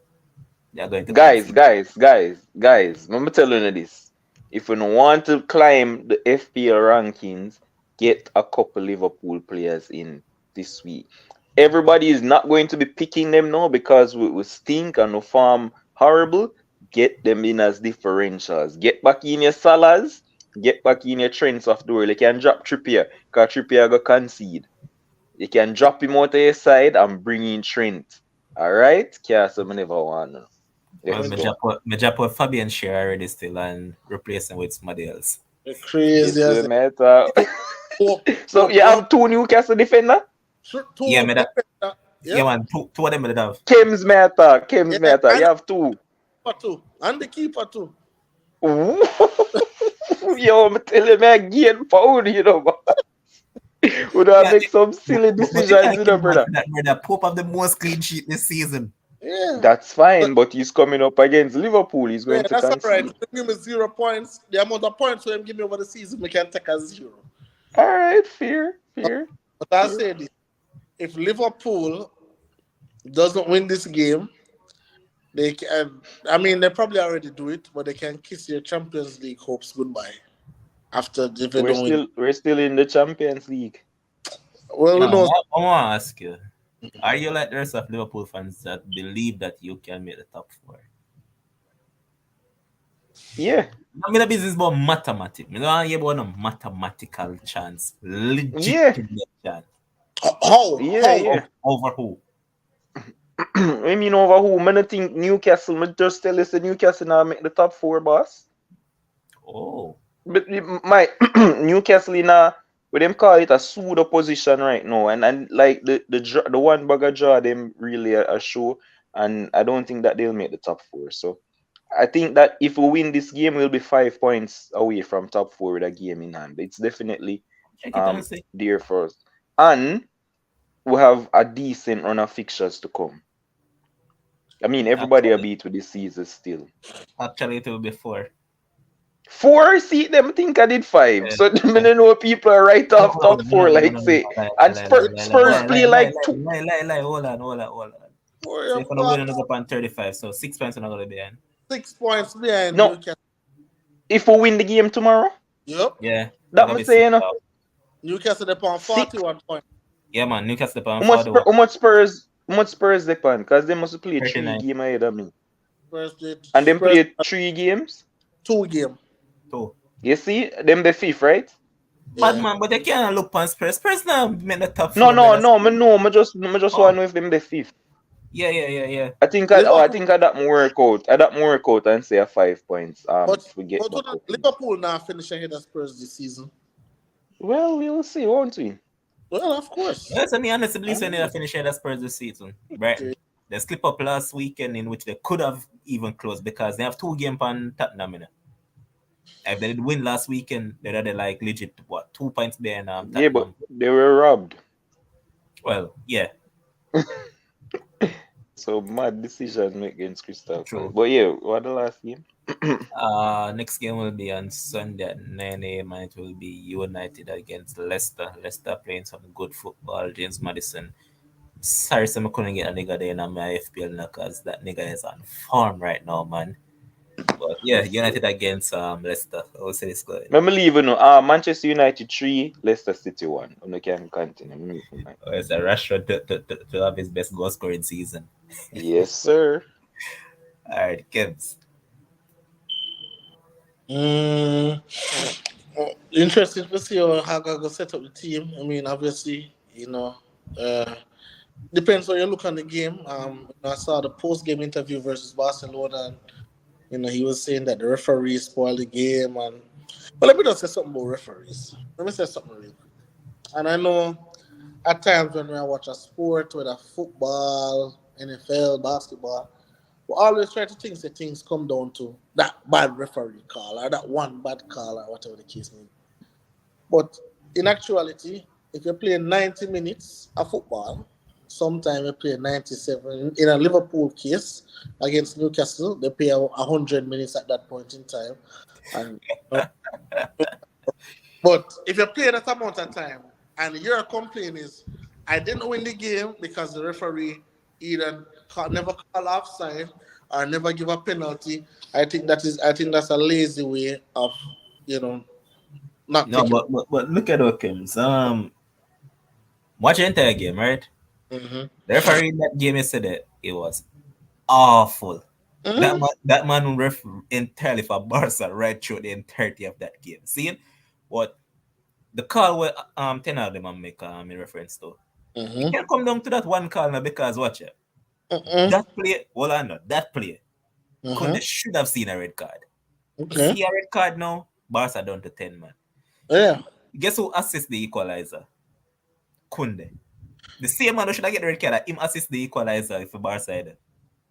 Speaker 1: They're going to
Speaker 4: Guys,
Speaker 1: concede.
Speaker 4: guys, guys, guys. Let me tell you this. If you want to climb the FPL rankings, get a couple Liverpool players in this week. Everybody is not going to be picking them now because we stink and we farm horrible. Get them in as differentials. Get back in your Salahs. Get back in your Trents of the world. You can drop Trippier because Trippier go concede. You can drop him out of your side and bring in Trent. Alright? Can't say me never want. No.
Speaker 1: Well,
Speaker 4: Let's go.
Speaker 1: me drop put Fabian Schär already still and replace him with somebody else.
Speaker 3: Crazy
Speaker 4: Yes,
Speaker 3: as
Speaker 4: we
Speaker 3: it.
Speaker 4: matter.
Speaker 3: Hope,
Speaker 4: So you have two Newcastle defender?
Speaker 1: Yeah,
Speaker 3: two
Speaker 1: me that.
Speaker 3: defender.
Speaker 1: Yeah,
Speaker 3: Yep.
Speaker 1: man. Two of them me that have.
Speaker 4: Kems matter. Kems
Speaker 3: Yeah,
Speaker 4: matter. You
Speaker 3: and the
Speaker 4: have two.
Speaker 3: keeper too. And the keeper too.
Speaker 4: Ooh. Yo, I'm telling you, I gain pound, you know, man. We don't
Speaker 1: Yeah,
Speaker 4: make some silly
Speaker 1: but you
Speaker 4: decisions,
Speaker 1: can't
Speaker 4: you
Speaker 1: give
Speaker 4: know,
Speaker 1: him much
Speaker 4: brother.
Speaker 1: for that, brother. Pope have the most clean sheet this season.
Speaker 3: Yeah.
Speaker 4: That's fine,
Speaker 3: But
Speaker 4: but he's coming up against Liverpool. He's
Speaker 3: yeah,
Speaker 4: going to
Speaker 3: that's all right.
Speaker 4: concede.
Speaker 3: Give me 0 points. The amount of points for him give me over the season, we can take as zero.
Speaker 4: All right, fair, fair,
Speaker 3: But I
Speaker 4: fair.
Speaker 3: say this: if Liverpool doesn't win this game, they can. I mean, they probably already do it, but they can kiss their Champions League hopes goodbye after if they
Speaker 4: We're
Speaker 3: don't win.
Speaker 4: still we're still in the Champions League.
Speaker 3: Well,
Speaker 1: Yeah,
Speaker 3: who knows?
Speaker 1: I want to ask you: are you like the rest of Liverpool fans that believe that you can make the top four?
Speaker 4: Yeah,
Speaker 1: I mean, the business about mathematics. You know, I hear about a mathematical chance,
Speaker 4: yeah,
Speaker 1: legitimate chance.
Speaker 3: How?
Speaker 4: yeah,
Speaker 3: How?
Speaker 4: yeah.
Speaker 1: Over who?
Speaker 4: I mean, over who? Man, I think Newcastle. Me just tell us the Newcastle now make the top four, boss.
Speaker 1: Oh,
Speaker 4: But my Newcastle in a what them call it a pseudo position right now, and like the one bugger draw them really a show, and I don't think that they'll make the top four. So I think that if we win this game, we'll be 5 points away from top four with a game in hand. It's definitely
Speaker 1: check it and see.
Speaker 4: there for us, and we have a decent run of fixtures to come. I mean, everybody a
Speaker 1: Actually,
Speaker 4: beat with this season still.
Speaker 1: it will be four.
Speaker 4: Four, see them think I did five.
Speaker 1: Yeah.
Speaker 4: So me no know people are right
Speaker 1: No,
Speaker 4: off top four,
Speaker 1: no,
Speaker 4: like
Speaker 1: no, no.
Speaker 4: say. And Spurs
Speaker 3: Four.
Speaker 4: play like two.
Speaker 1: Lie. Hold on.
Speaker 3: Four.
Speaker 1: So
Speaker 3: You're
Speaker 1: if I'm
Speaker 3: far.
Speaker 1: going to go up on 35, so 6 points are not going to be in.
Speaker 3: 6 points behind
Speaker 4: No,
Speaker 3: Newcastle.
Speaker 4: if we win the game tomorrow,
Speaker 3: Yep.
Speaker 1: Yeah, they're
Speaker 4: that
Speaker 1: going
Speaker 4: me
Speaker 1: to be six
Speaker 4: saying
Speaker 1: out.
Speaker 3: Newcastle upon
Speaker 4: six.
Speaker 3: 41 points.
Speaker 1: Yeah, man. Newcastle up on
Speaker 4: How much
Speaker 1: 41,
Speaker 4: How much Spurs they pan? Because they must play
Speaker 1: 39,
Speaker 4: game ahead of me. And them
Speaker 3: Spurs
Speaker 4: play 3 games.
Speaker 3: 2 game.
Speaker 1: 2.
Speaker 4: You see, them the fifth, right?
Speaker 1: Bad
Speaker 3: Yeah.
Speaker 1: man, but they can't look on Spurs. Spurs now make the top
Speaker 4: No,
Speaker 1: 4,
Speaker 4: no,
Speaker 1: brother.
Speaker 4: no, me know. Me just want
Speaker 1: Oh,
Speaker 4: to know if them the fifth.
Speaker 1: yeah.
Speaker 4: I
Speaker 3: Liverpool,
Speaker 4: think I that more work out. I that more work out and say a 5 points.
Speaker 3: but
Speaker 4: If we get back
Speaker 3: wouldn't
Speaker 4: up in.
Speaker 3: Liverpool now finish ahead of Spurs this season?
Speaker 4: Well, we'll see, won't we?
Speaker 3: Well, of course.
Speaker 1: Yes, I mean, honestly, believe when they
Speaker 4: Alright.
Speaker 1: finish at Spurs this season. Brighton.
Speaker 3: Okay.
Speaker 1: They slip up last weekend in which they could have even closed because they have 2 games on Tottenham. You know. If they did win last weekend, they'd have like legit, 2 points behind
Speaker 4: Yeah, but
Speaker 1: Tottenham.
Speaker 4: they were robbed.
Speaker 1: Well, yeah,
Speaker 4: So mad decision made against Crystal Palace.
Speaker 1: true.
Speaker 4: But yeah, what the last game?
Speaker 1: Next game will be on Sunday at 9 a.m. and it will be United against Leicester. Leicester playing some good football. James Madison. Sorry, I couldn't get a nigga there in my FPL now because that nigga is on form right now, man. But yeah,
Speaker 4: Yes, sir.
Speaker 1: United against Leicester. I will say this good.
Speaker 4: Let me leave you know. Manchester United 3, Leicester City 1. You can continue. Me for mine.
Speaker 1: It's a Rashford to have his best goal scoring season.
Speaker 4: Yes, sir.
Speaker 1: All right, Gibbs.
Speaker 3: Mm, interesting to see how I go set up the team. I mean, obviously, depends how you look on the game. I saw the post-game interview versus Barcelona, and he was saying that the referees spoiled the game. And but let me just say something about referees. Let me say something real quick. And I know at times when I watch a sport, whether football, NFL, basketball, We always try to think that things come down to that bad referee call or that one bad call or whatever the case may be. But in actuality, if you're playing 90 minutes of football, sometime you play 97. In a Liverpool case against Newcastle, they play 100 minutes at that point in time. And but if you're playing that amount of time and your complaint is, I didn't win the game because the referee either never call offside or never give a penalty, I think that's a lazy way of you know not
Speaker 1: No,
Speaker 3: taking.
Speaker 1: but look at Oakham's. Watch the entire game, right?
Speaker 3: Mm-hmm.
Speaker 1: The referee in that game yesterday, it was awful.
Speaker 3: Mm-hmm.
Speaker 1: That man ref entirely for Barca right through the entirety of that game. See what the call where ten of them I make in reference to. It
Speaker 3: Mm-hmm.
Speaker 1: can come down to that one call now because watch it.
Speaker 3: Mm-hmm.
Speaker 1: That play, well I know that play
Speaker 3: Mm-hmm.
Speaker 1: Kunde should have seen a red card.
Speaker 3: Okay.
Speaker 1: See a red card now, Barca down to 10 man.
Speaker 3: Yeah.
Speaker 1: Guess who assists the equalizer? Kunde. The same man who should have get the red card, him assist the equalizer for Barca. Either.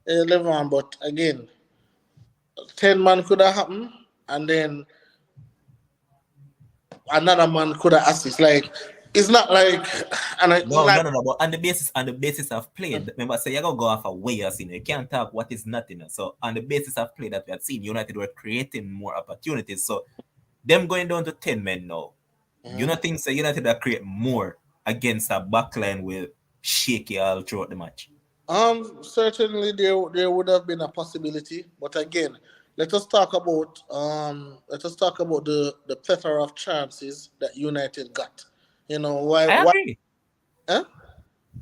Speaker 3: 11, but again, 10 man could have happened, and then another man could have assist. Like it's not like, and I
Speaker 1: No, no,
Speaker 3: like.
Speaker 1: no, no. But on the basis of play, remember, say you're gonna go off a way you're seeing. You can't talk what is nothing. So on the basis of play that we had seen, United were creating more opportunities. So them going down to 10 men now. You
Speaker 3: Mhm.
Speaker 1: not think say United are create more against a backline with shaky all throughout the match?
Speaker 3: Certainly there would have been a possibility, but again, let us talk about the plethora of chances that United got. You know
Speaker 1: I
Speaker 3: why
Speaker 1: agree.
Speaker 3: huh?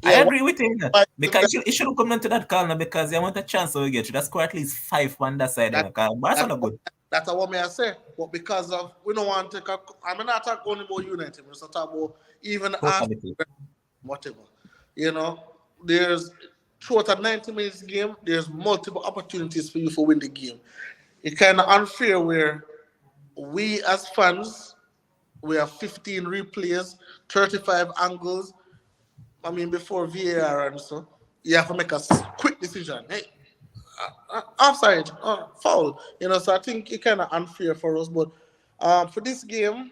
Speaker 1: I
Speaker 3: Yeah,
Speaker 1: agree with you in that.
Speaker 3: why took
Speaker 1: Because
Speaker 3: that,
Speaker 1: it should come down to that corner because they want a chance to get you. That's score at least five on that side.
Speaker 3: that
Speaker 1: Because Barca
Speaker 3: that
Speaker 1: not good.
Speaker 3: that's what may I say. But because of we don't want to take a, I'm not talking only about United, we're talking about even Arsenal,
Speaker 1: Totally.
Speaker 3: whatever. You know, there's throughout a 90 minutes game, there's multiple opportunities for you to win the game. It's kind of unfair where we as fans we have 15 replays, 35 angles. I mean, before VAR and so, you have to make a quick decision. Hey, offside, foul. You know, so I think it's kind of unfair for us. But for this game,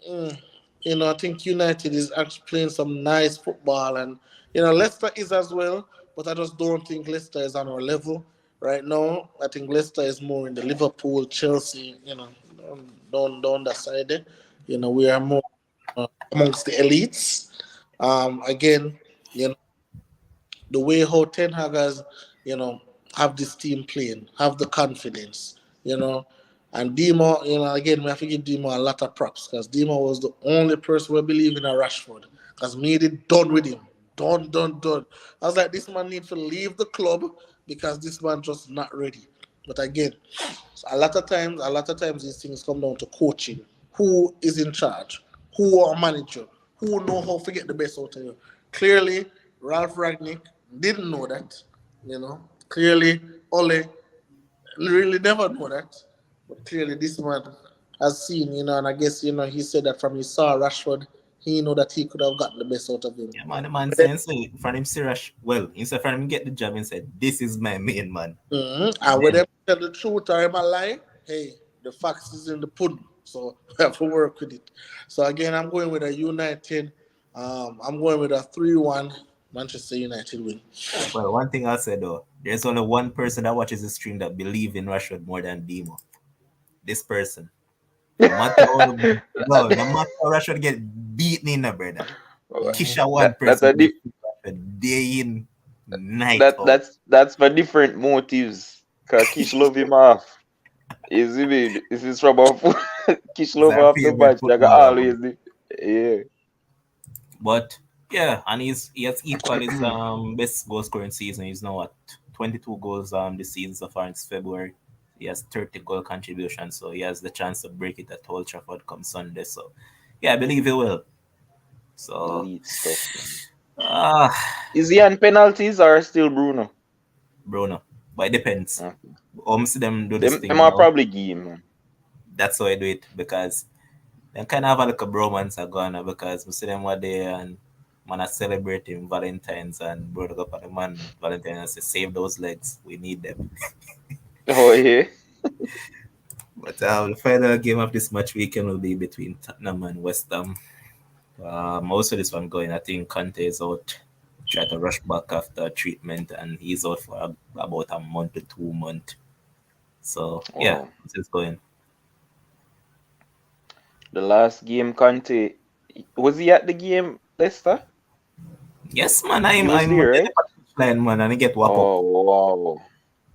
Speaker 3: mm, you know, I think United is actually playing some nice football, and you know, Leicester is as well. But I just don't think Leicester is on our level right now. I think Leicester is more in the Liverpool, Chelsea, you know, down that side there. You know, we are more amongst the elites. Again, you know, the way how Ten Hag has, you know, have this team playing, have the confidence, you know. And Demo, you know, again, we have to give Demo a lot of props because Demo was the only person who believed in a Rashford because made it done with him. Done, done, done. I was like, this man needs to leave the club because this man just not ready. But again, so a lot of times these things come down to coaching. Who is in charge? Who are manager? Who know how to get the best out of you? Clearly, Ralph Ragnick didn't know that. You know, clearly Ole really never know that. But clearly this man has seen, you know, and I guess, you know, he said that from he saw Rashford, he know that he could have gotten the best out of him.
Speaker 1: Yeah, man, the man saying so from him serious. Well, instead from him get the job and said, this is my main man.
Speaker 3: And when
Speaker 1: Then
Speaker 3: them tell the truth or am a lie, hey, the facts is in the pudding. So we have to work with it. So again, I'm going with a United. I'm going with a 3-1 Manchester United win.
Speaker 1: well, one thing I'll say though, there's only one person that watches the stream that believe in Rashford more than Demo. This person. No matter how no, no matter how Rashford get beaten in, brother.
Speaker 3: Mhm.
Speaker 1: Kisha
Speaker 4: that
Speaker 1: one
Speaker 4: that's
Speaker 1: person
Speaker 4: a
Speaker 1: believe in Rashford day in, night
Speaker 4: that
Speaker 1: out.
Speaker 4: that's for different motives. Cause Kish love him off. Is it? This is from a Kish
Speaker 1: He's
Speaker 4: love
Speaker 1: our
Speaker 4: off the
Speaker 1: favorite
Speaker 4: match. Like
Speaker 1: footballer, man.
Speaker 4: always, yeah.
Speaker 1: But yeah, and he has equal his best goal scoring season. He's now at 22 goals this season so far in February. He has 30 goal contribution, so he has the chance to break it at Old Trafford come Sunday. So yeah, I believe he will. So
Speaker 4: Elite stuff, man.
Speaker 1: ah
Speaker 4: Is he on penalties or still Bruno?
Speaker 1: Bruno. But it depends.
Speaker 4: Uh,
Speaker 1: See them do this
Speaker 4: them
Speaker 1: thing
Speaker 4: are
Speaker 1: now.
Speaker 4: probably game, man.
Speaker 1: That's how I do it because they kind of have a little bromance are going on because we see them what they and Man are celebrating Valentine's and brought up on the man Valentine and say, save those legs. We need them.
Speaker 4: Oh yeah.
Speaker 1: But the final game of this match weekend will be between Tottenham and West Ham. Most of this one going, I think Conte is out. Try to rush back after treatment, and he's out for about a month to 2 months. So yeah,
Speaker 4: Wow.
Speaker 1: this is going.
Speaker 4: The last game, Conte, was he at the game, Leicester?
Speaker 1: Yes, man,
Speaker 4: He
Speaker 1: I'm
Speaker 4: was
Speaker 1: I'm on
Speaker 4: there, right?
Speaker 1: the line, man, and I get whop up.
Speaker 4: Oh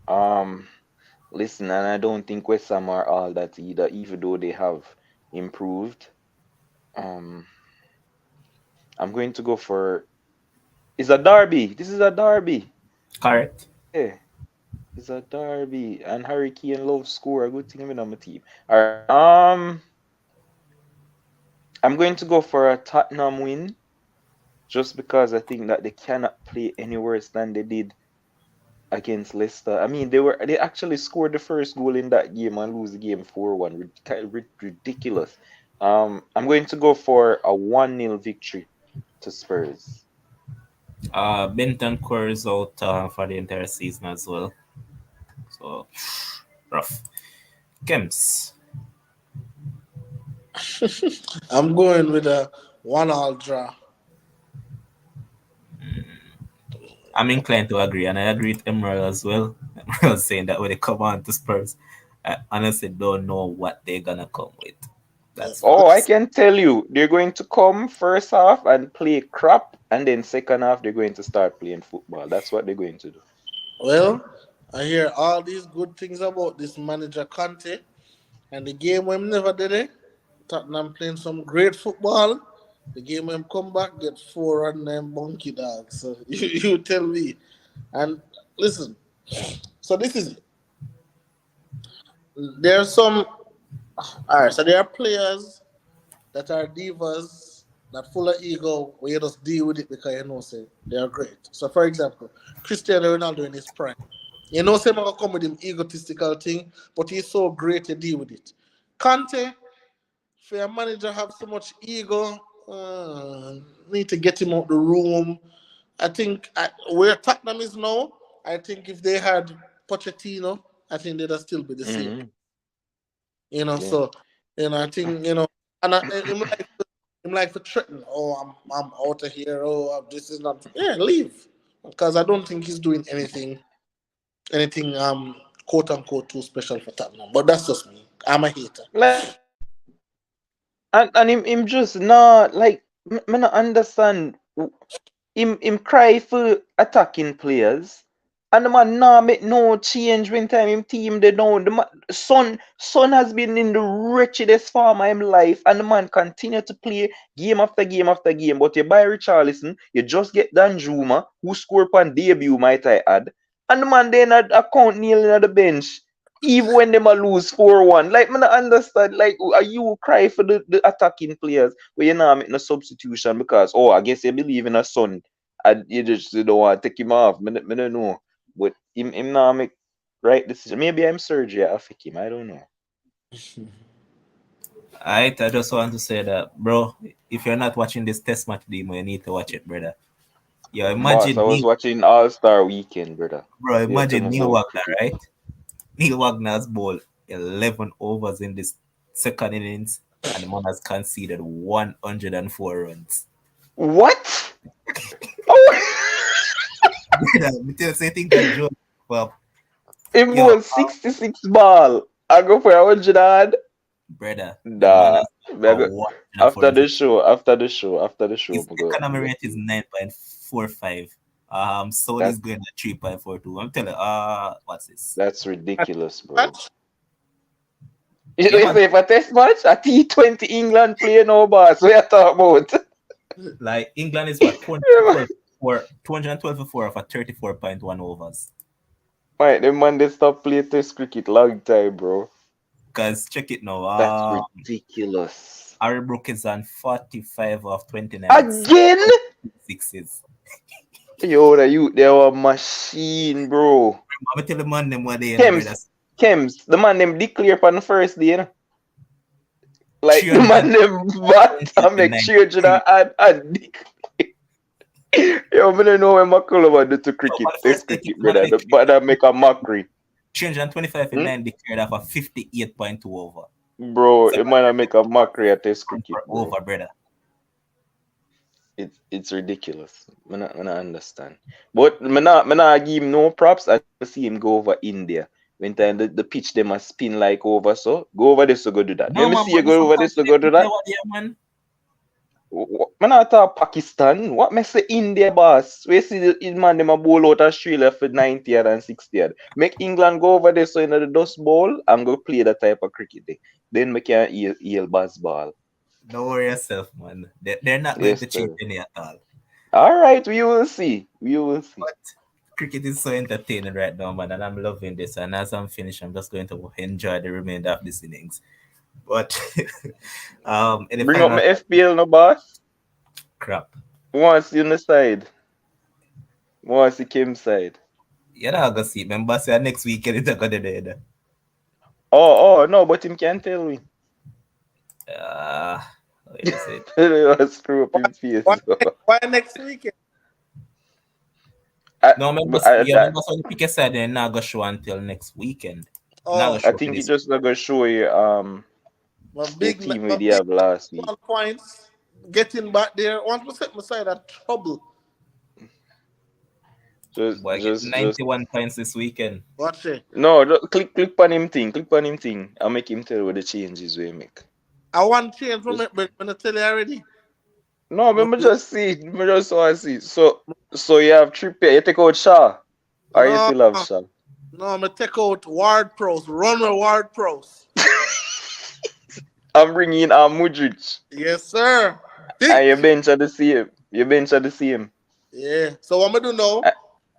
Speaker 4: wow. Um, Listen, and I don't think West Ham are all that either, even though they have improved. Um, I'm going to go for it's a derby. This is a derby.
Speaker 1: Correct.
Speaker 4: Yeah, it's a derby, and Harry Kane loves score. A good thing I'm on my team. All right. I'm going to go for a Tottenham win, just because I think that they cannot play any worse than they did against Leicester. I mean, they actually scored the first goal in that game and lose the game 4-1. Ridiculous. I'm going to go for a 1-0 victory to Spurs.
Speaker 1: Benton Core is out for the entire season as well. So rough. Kems.
Speaker 3: I'm going with a 1-all draw.
Speaker 1: I'm inclined to agree, and I agree with Emerald as well. Emerald saying that when they come on to Spurs, I honestly don't know what they're gonna come with. That's for
Speaker 4: Oh, I
Speaker 1: us.
Speaker 4: can tell you, they're going to come first half and play crap, and then second half they're going to start playing football. That's what they're going to do.
Speaker 3: Well, I hear all these good things about this manager Conte, and the game when never did it. Tottenham playing some great football. The game when come back get four on them bunky dogs. So you tell me. And listen, so this is it. There are some alright, so there are players that are divas that full of ego where you just deal with it because you know say they are great. So for example, Cristiano Ronaldo in his prime. You know, say gonna come with him egotistical thing, but he's so great to deal with it. Conte, for a manager have so much ego, need to get him out the room. I think where Tottenham is now, I think if they had Pochettino, I think they'd still be the same.
Speaker 4: Hmm. Yeah.
Speaker 3: So I think and him like for threaten. Oh, I'm out of here. Oh, this is not. Yeah, leave because I don't think he's doing anything quote unquote too special for Tottenham. But that's just me. I'm a hater.
Speaker 4: Like, and him just not like me not understand. Him cry for attacking players, and the man nah make no change when time him team they down. Son has been in the wretchedest form of him life, and the man continue to play game after game after game. But you buy Richarlison, you just get Dan Juma, who scored upon debut, might I add, and the man then had account kneeling at the bench. Even when them a lose 4-1. Like, man, I understand. Like, are you cry for the attacking players where you're not making a substitution because, oh, I guess you believe in a son and you don't want to take him off. Me don't know. But him not make right decision. Maybe I'm surgery affect him. I don't know.
Speaker 1: I just want to say that, bro, if you're not watching this test match demo, you need to watch it, brother. Yo,
Speaker 4: Boss, I
Speaker 1: imagine
Speaker 4: was
Speaker 1: Neil,
Speaker 4: watching All Star Weekend, brother.
Speaker 1: bro,
Speaker 4: Yeah, tell
Speaker 1: imagine
Speaker 4: me
Speaker 1: Neil
Speaker 4: about
Speaker 1: Wagner,
Speaker 4: cricket.
Speaker 1: right? Neil Wagner's ball 11 overs in this second innings, and the man has conceded 104 runs.
Speaker 4: What? Oh,
Speaker 1: Brother, me tell you, say think that joke, well,
Speaker 4: him
Speaker 1: yo,
Speaker 4: was 66 ball. I go for 100.
Speaker 1: brother, the man
Speaker 4: Nah.
Speaker 1: has
Speaker 4: Me I
Speaker 1: for
Speaker 4: go,
Speaker 1: 104
Speaker 4: after
Speaker 1: runs.
Speaker 4: the show, after the show, after the show,
Speaker 1: His
Speaker 4: I'm
Speaker 1: economy
Speaker 4: go
Speaker 1: rate
Speaker 4: see
Speaker 1: is
Speaker 4: it.
Speaker 1: 9.45.
Speaker 4: That
Speaker 1: Saudi going at 3.42. I'm telling you, what's this?
Speaker 4: that's ridiculous, bro.
Speaker 3: Match?
Speaker 1: Yeah, man.
Speaker 4: If a test match, a T20 England play no boss. What you talk about?
Speaker 1: Like England is what
Speaker 4: Yeah, man.
Speaker 1: 212 for of a 34.1 overs.
Speaker 4: Right, the man they stop play test cricket long time, bro.
Speaker 1: Because check it now.
Speaker 4: That's ridiculous.
Speaker 1: Harry Brook is on 45 of 29 with
Speaker 4: Again?
Speaker 1: 6.6s.
Speaker 4: Yo, the youth, they were machine, bro.
Speaker 1: I'm tell the man them what they, brother.
Speaker 4: Kems, Kems, the man them declare for the first day, Like the man them bat and make
Speaker 1: 393.
Speaker 4: children and declare. Yo, I don't know when McCullough do to
Speaker 1: So
Speaker 4: cricket,
Speaker 1: on the
Speaker 4: test
Speaker 1: first 80,
Speaker 4: cricket, brother. But I make a mockery.
Speaker 1: 325 in
Speaker 4: Hmm?
Speaker 1: 9 declared off a 58.2 over.
Speaker 4: Bro,
Speaker 1: So
Speaker 4: it might make a mockery at test
Speaker 1: run
Speaker 4: cricket,
Speaker 1: per
Speaker 4: bro.
Speaker 1: over, brother.
Speaker 4: It's ridiculous. I not understand. But I give him no props until I see him go over India. When time the pitch them a spin like over so go over this to go do that. Let
Speaker 1: No,
Speaker 4: me
Speaker 1: man,
Speaker 4: see you
Speaker 1: but this
Speaker 4: go
Speaker 1: one
Speaker 4: over this to
Speaker 1: continue
Speaker 4: go do
Speaker 1: to play
Speaker 4: that.
Speaker 1: what there, man.
Speaker 4: Man, I thought Pakistan. What makes the India boss? We see the man them a bowl out Australia for 90th and 60th. Make England go over there so in the dust bowl and go play that type of cricket there. Then we can heal bass ball.
Speaker 1: Don't worry yourself, man. They're not going
Speaker 4: Yes,
Speaker 1: to cheat
Speaker 4: sir.
Speaker 1: any at all.
Speaker 4: All right, we will see. We will see.
Speaker 1: But cricket is so entertaining right now, man, and I'm loving this. And as I'm finished, I'm just going to enjoy the remainder of this innings. But in the
Speaker 4: Bring up
Speaker 1: final
Speaker 4: my FPL no boss.
Speaker 1: crap,
Speaker 4: Once you on the side. Once he came side.
Speaker 1: you're not gonna see. Remember, say next weekend it's gonna do that.
Speaker 4: Oh, no, but him can't tell me.
Speaker 1: Uh, wait a second.
Speaker 4: Screw up
Speaker 3: Why,
Speaker 4: him face.
Speaker 3: why next weekend?
Speaker 1: No, remember, yeah, remember, so you pick a side and not gonna show until next weekend. Not gonna
Speaker 3: Oh,
Speaker 4: I
Speaker 1: show for
Speaker 4: think he
Speaker 1: this.
Speaker 4: just not gonna show you the team we
Speaker 3: my
Speaker 4: did
Speaker 3: big
Speaker 4: have last week.
Speaker 3: 1 points. Getting back there. Once we set my side of trouble.
Speaker 1: Boy, get
Speaker 4: Just
Speaker 1: 91 points this weekend.
Speaker 3: Watch it.
Speaker 4: no. Click on him thing. Click on him thing. I'll make him tell you what the changes we make.
Speaker 3: I want change from
Speaker 4: Just
Speaker 3: it, but I'm gonna tell you already.
Speaker 4: no.
Speaker 3: No,
Speaker 4: Remember just see. Me just want to see. So you have Trippier. You take out Shaw, or you
Speaker 3: no,
Speaker 4: still have Shaw.
Speaker 3: no, I'm gonna take out Ward Pros. Run with Ward Pros.
Speaker 4: I'm bringing in Mudrich.
Speaker 3: Yes, sir.
Speaker 4: And
Speaker 3: Big.
Speaker 4: your bench are the same. Your bench are the same.
Speaker 3: Yeah. So what I'm gonna do now?
Speaker 4: Uh,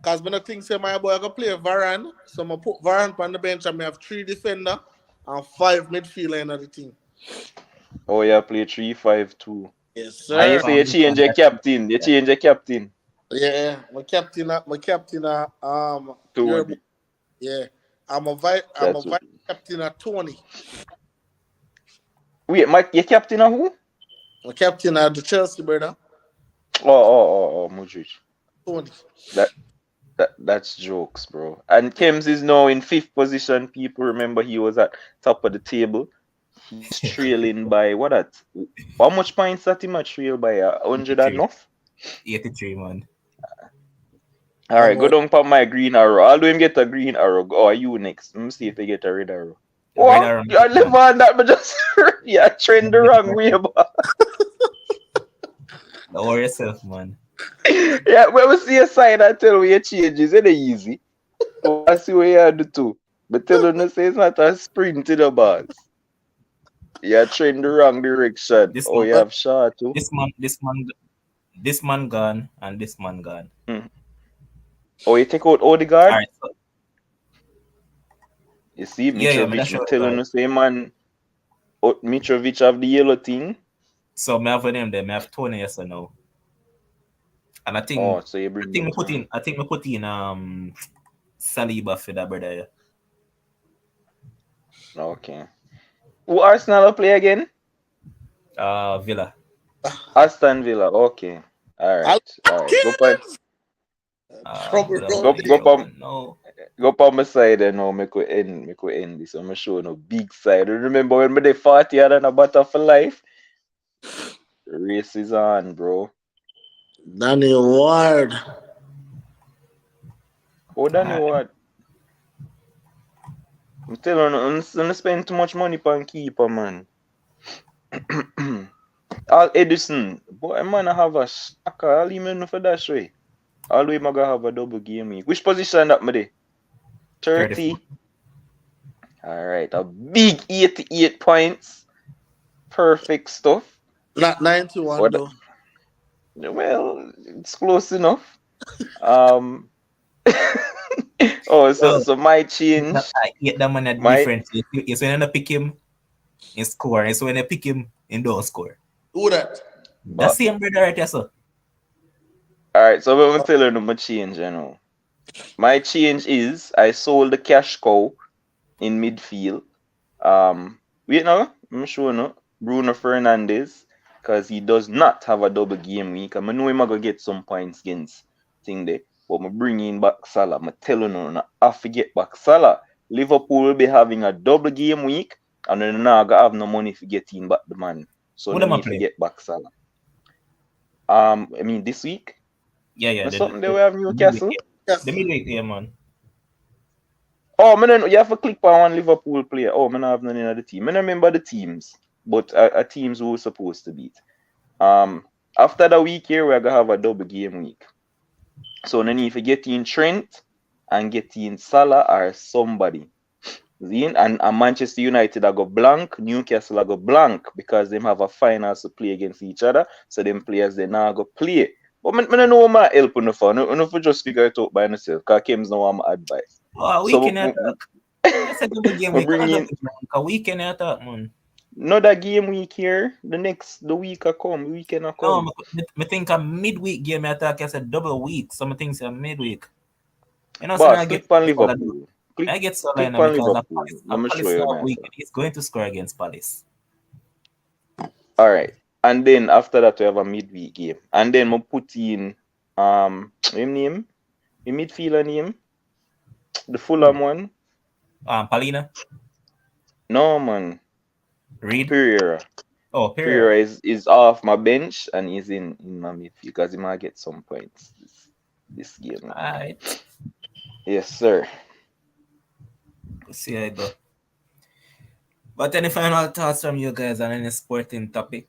Speaker 3: Cause when I think say my boy I gonna play Varane, so I'm gonna put Varane on the bench and I have 3 defender and 5 midfielder in the team.
Speaker 4: Oh, yeah, play 3-5-2.
Speaker 3: Yes,
Speaker 1: My
Speaker 4: And you
Speaker 3: sir.
Speaker 4: say you
Speaker 1: farm
Speaker 4: change
Speaker 1: defender.
Speaker 4: your captain. You change your captain.
Speaker 3: Yeah, my captain, your boy.
Speaker 4: Tony.
Speaker 3: Yeah, I'm a
Speaker 4: That's
Speaker 3: vice captain at Tony.
Speaker 4: wait, Mike, your captain are who?
Speaker 3: My captain at the Chelsea brother,
Speaker 4: Oh, Mudrich.
Speaker 3: Tony.
Speaker 4: That that's jokes, bro. And Kems is now in fifth position. People remember he was at top of the table. He's trailing by what at? How much points that him a trail by? 100
Speaker 1: 83.
Speaker 4: enough?
Speaker 1: 83, man.
Speaker 4: All
Speaker 3: I
Speaker 4: right, go
Speaker 3: know.
Speaker 4: down for my green arrow. I'll do him get a green arrow. Oh, are you next? Let me see if they get a red arrow.
Speaker 1: Red
Speaker 4: What?
Speaker 1: Arrow,
Speaker 4: I live on that, but just yeah, trend the wrong way, but
Speaker 1: don't worry yourself, man.
Speaker 4: yeah, when we see a sign that tell we your changes, it ain't easy. So I see what you do too. But tell them to say it's not a sprint to the bars. You're trend the wrong direction.
Speaker 1: This
Speaker 4: Oh,
Speaker 1: man,
Speaker 4: you have shot too.
Speaker 1: this man gone, and this man gone.
Speaker 4: Hmm. Oh, you take out
Speaker 1: All
Speaker 4: Odegaard?
Speaker 1: right, so
Speaker 4: You see,
Speaker 1: yeah, but that's
Speaker 4: Mitrovic, me
Speaker 1: how it
Speaker 4: telling
Speaker 1: got.
Speaker 4: you, say man, Mitrovic have the yellow thing.
Speaker 1: So me have them there. Me have Tony yes or no, and
Speaker 4: Oh, so you bring out Tony.
Speaker 1: I think me put in Saliba for that brother. Yeah.
Speaker 4: Okay. Who Arsenal play again?
Speaker 1: Villa.
Speaker 4: Aston Villa. Okay. All
Speaker 3: I
Speaker 4: right. All right.
Speaker 3: Kings. Trouble
Speaker 1: Villa
Speaker 3: road
Speaker 1: man,
Speaker 4: Go
Speaker 1: play
Speaker 3: there.
Speaker 4: go
Speaker 1: that
Speaker 4: up
Speaker 1: one. No,
Speaker 4: go up my side and now make we end this. I'm showing a big side. Remember when me they 40 and a battle for life? Race is on, bro.
Speaker 3: Danny Ward.
Speaker 4: Oh, Danny,
Speaker 1: uh,
Speaker 4: what? I'm telling you, I'm not spend too much money on keeper, man. All Edison, boy, man, I have a stacker. I'll even for that way. All we maga have a double game week. Which position that me dey?
Speaker 1: 34.
Speaker 4: 30. All right, a big 88 points. Perfect stuff.
Speaker 3: Not 91
Speaker 4: What?
Speaker 3: though.
Speaker 4: Well, it's close enough. Um. Oh, so
Speaker 1: Well,
Speaker 4: so my change,
Speaker 1: I get that man a
Speaker 4: my
Speaker 1: difference. It's when I pick him in score. It's when I pick him in don't score.
Speaker 3: Who that?
Speaker 1: The
Speaker 4: but
Speaker 1: same brother right there, sir.
Speaker 4: all right. So I'm gonna tell you my change. You know, my change is I sold the cash cow in midfield. Wait no, I'm sure no. Bruno Fernandes. because he does not have a double game week. And I know him going to get some points against thing there. But I bring in back Salah. I tell you now, I forget back Salah. Liverpool will be having a double game week, and then now I have no money for getting back the man. So
Speaker 1: Who
Speaker 4: no
Speaker 1: them a
Speaker 4: need to
Speaker 1: play?
Speaker 4: get back Salah. I mean this week,
Speaker 1: Yeah, yeah,
Speaker 4: something they will have
Speaker 1: the midweek
Speaker 4: Newcastle.
Speaker 1: game. The
Speaker 3: Yes.
Speaker 1: midweek game, man.
Speaker 4: Oh, man, you have to click on one Liverpool player. Oh, man, I have none in the team. I don't remember the teams, but teams who were supposed to beat. Um, After the week here, we're gonna have a double game week. So no need for getting Trent and getting Salah or somebody. See? And Manchester United are go blank, Newcastle are go blank because them have a finals to play against each other. So them players they now go play. But I don't know what my help on the phone. I don't just figure it out by myself. Because Kim's no want my advice.
Speaker 1: Oh,
Speaker 4: So
Speaker 1: weekend attack. I said double game
Speaker 4: we
Speaker 1: week.
Speaker 4: bring
Speaker 1: I double
Speaker 4: in
Speaker 1: game week. A weekend attack, man.
Speaker 4: another game week here. The week I come, weekend I
Speaker 1: No,
Speaker 4: come.
Speaker 1: me think a midweek game attack. I said double week. Some things a midweek. You know, so I
Speaker 4: Boss,
Speaker 1: get
Speaker 4: click on
Speaker 1: Salah.
Speaker 4: Liverpool. Click
Speaker 1: I get Salah
Speaker 4: click
Speaker 1: now
Speaker 4: on
Speaker 1: because
Speaker 4: Liverpool. Let me show
Speaker 1: Palace
Speaker 4: you
Speaker 1: now
Speaker 4: my
Speaker 1: week.
Speaker 4: stuff.
Speaker 1: He's going to score against Palace.
Speaker 4: Alright. And then after that we have a midweek game. And then we put in him name? The midfielder name? The
Speaker 1: Who?
Speaker 4: Fulham one?
Speaker 1: Palina,
Speaker 4: No man.
Speaker 1: Reed.
Speaker 4: Pereira.
Speaker 1: Oh, Pereira.
Speaker 4: Pereira is off my bench and he's in my midfield because he might get some points this game.
Speaker 1: Alright.
Speaker 4: Yes, sir.
Speaker 1: We'll see how it go. But any final thoughts from you guys on any sporting topic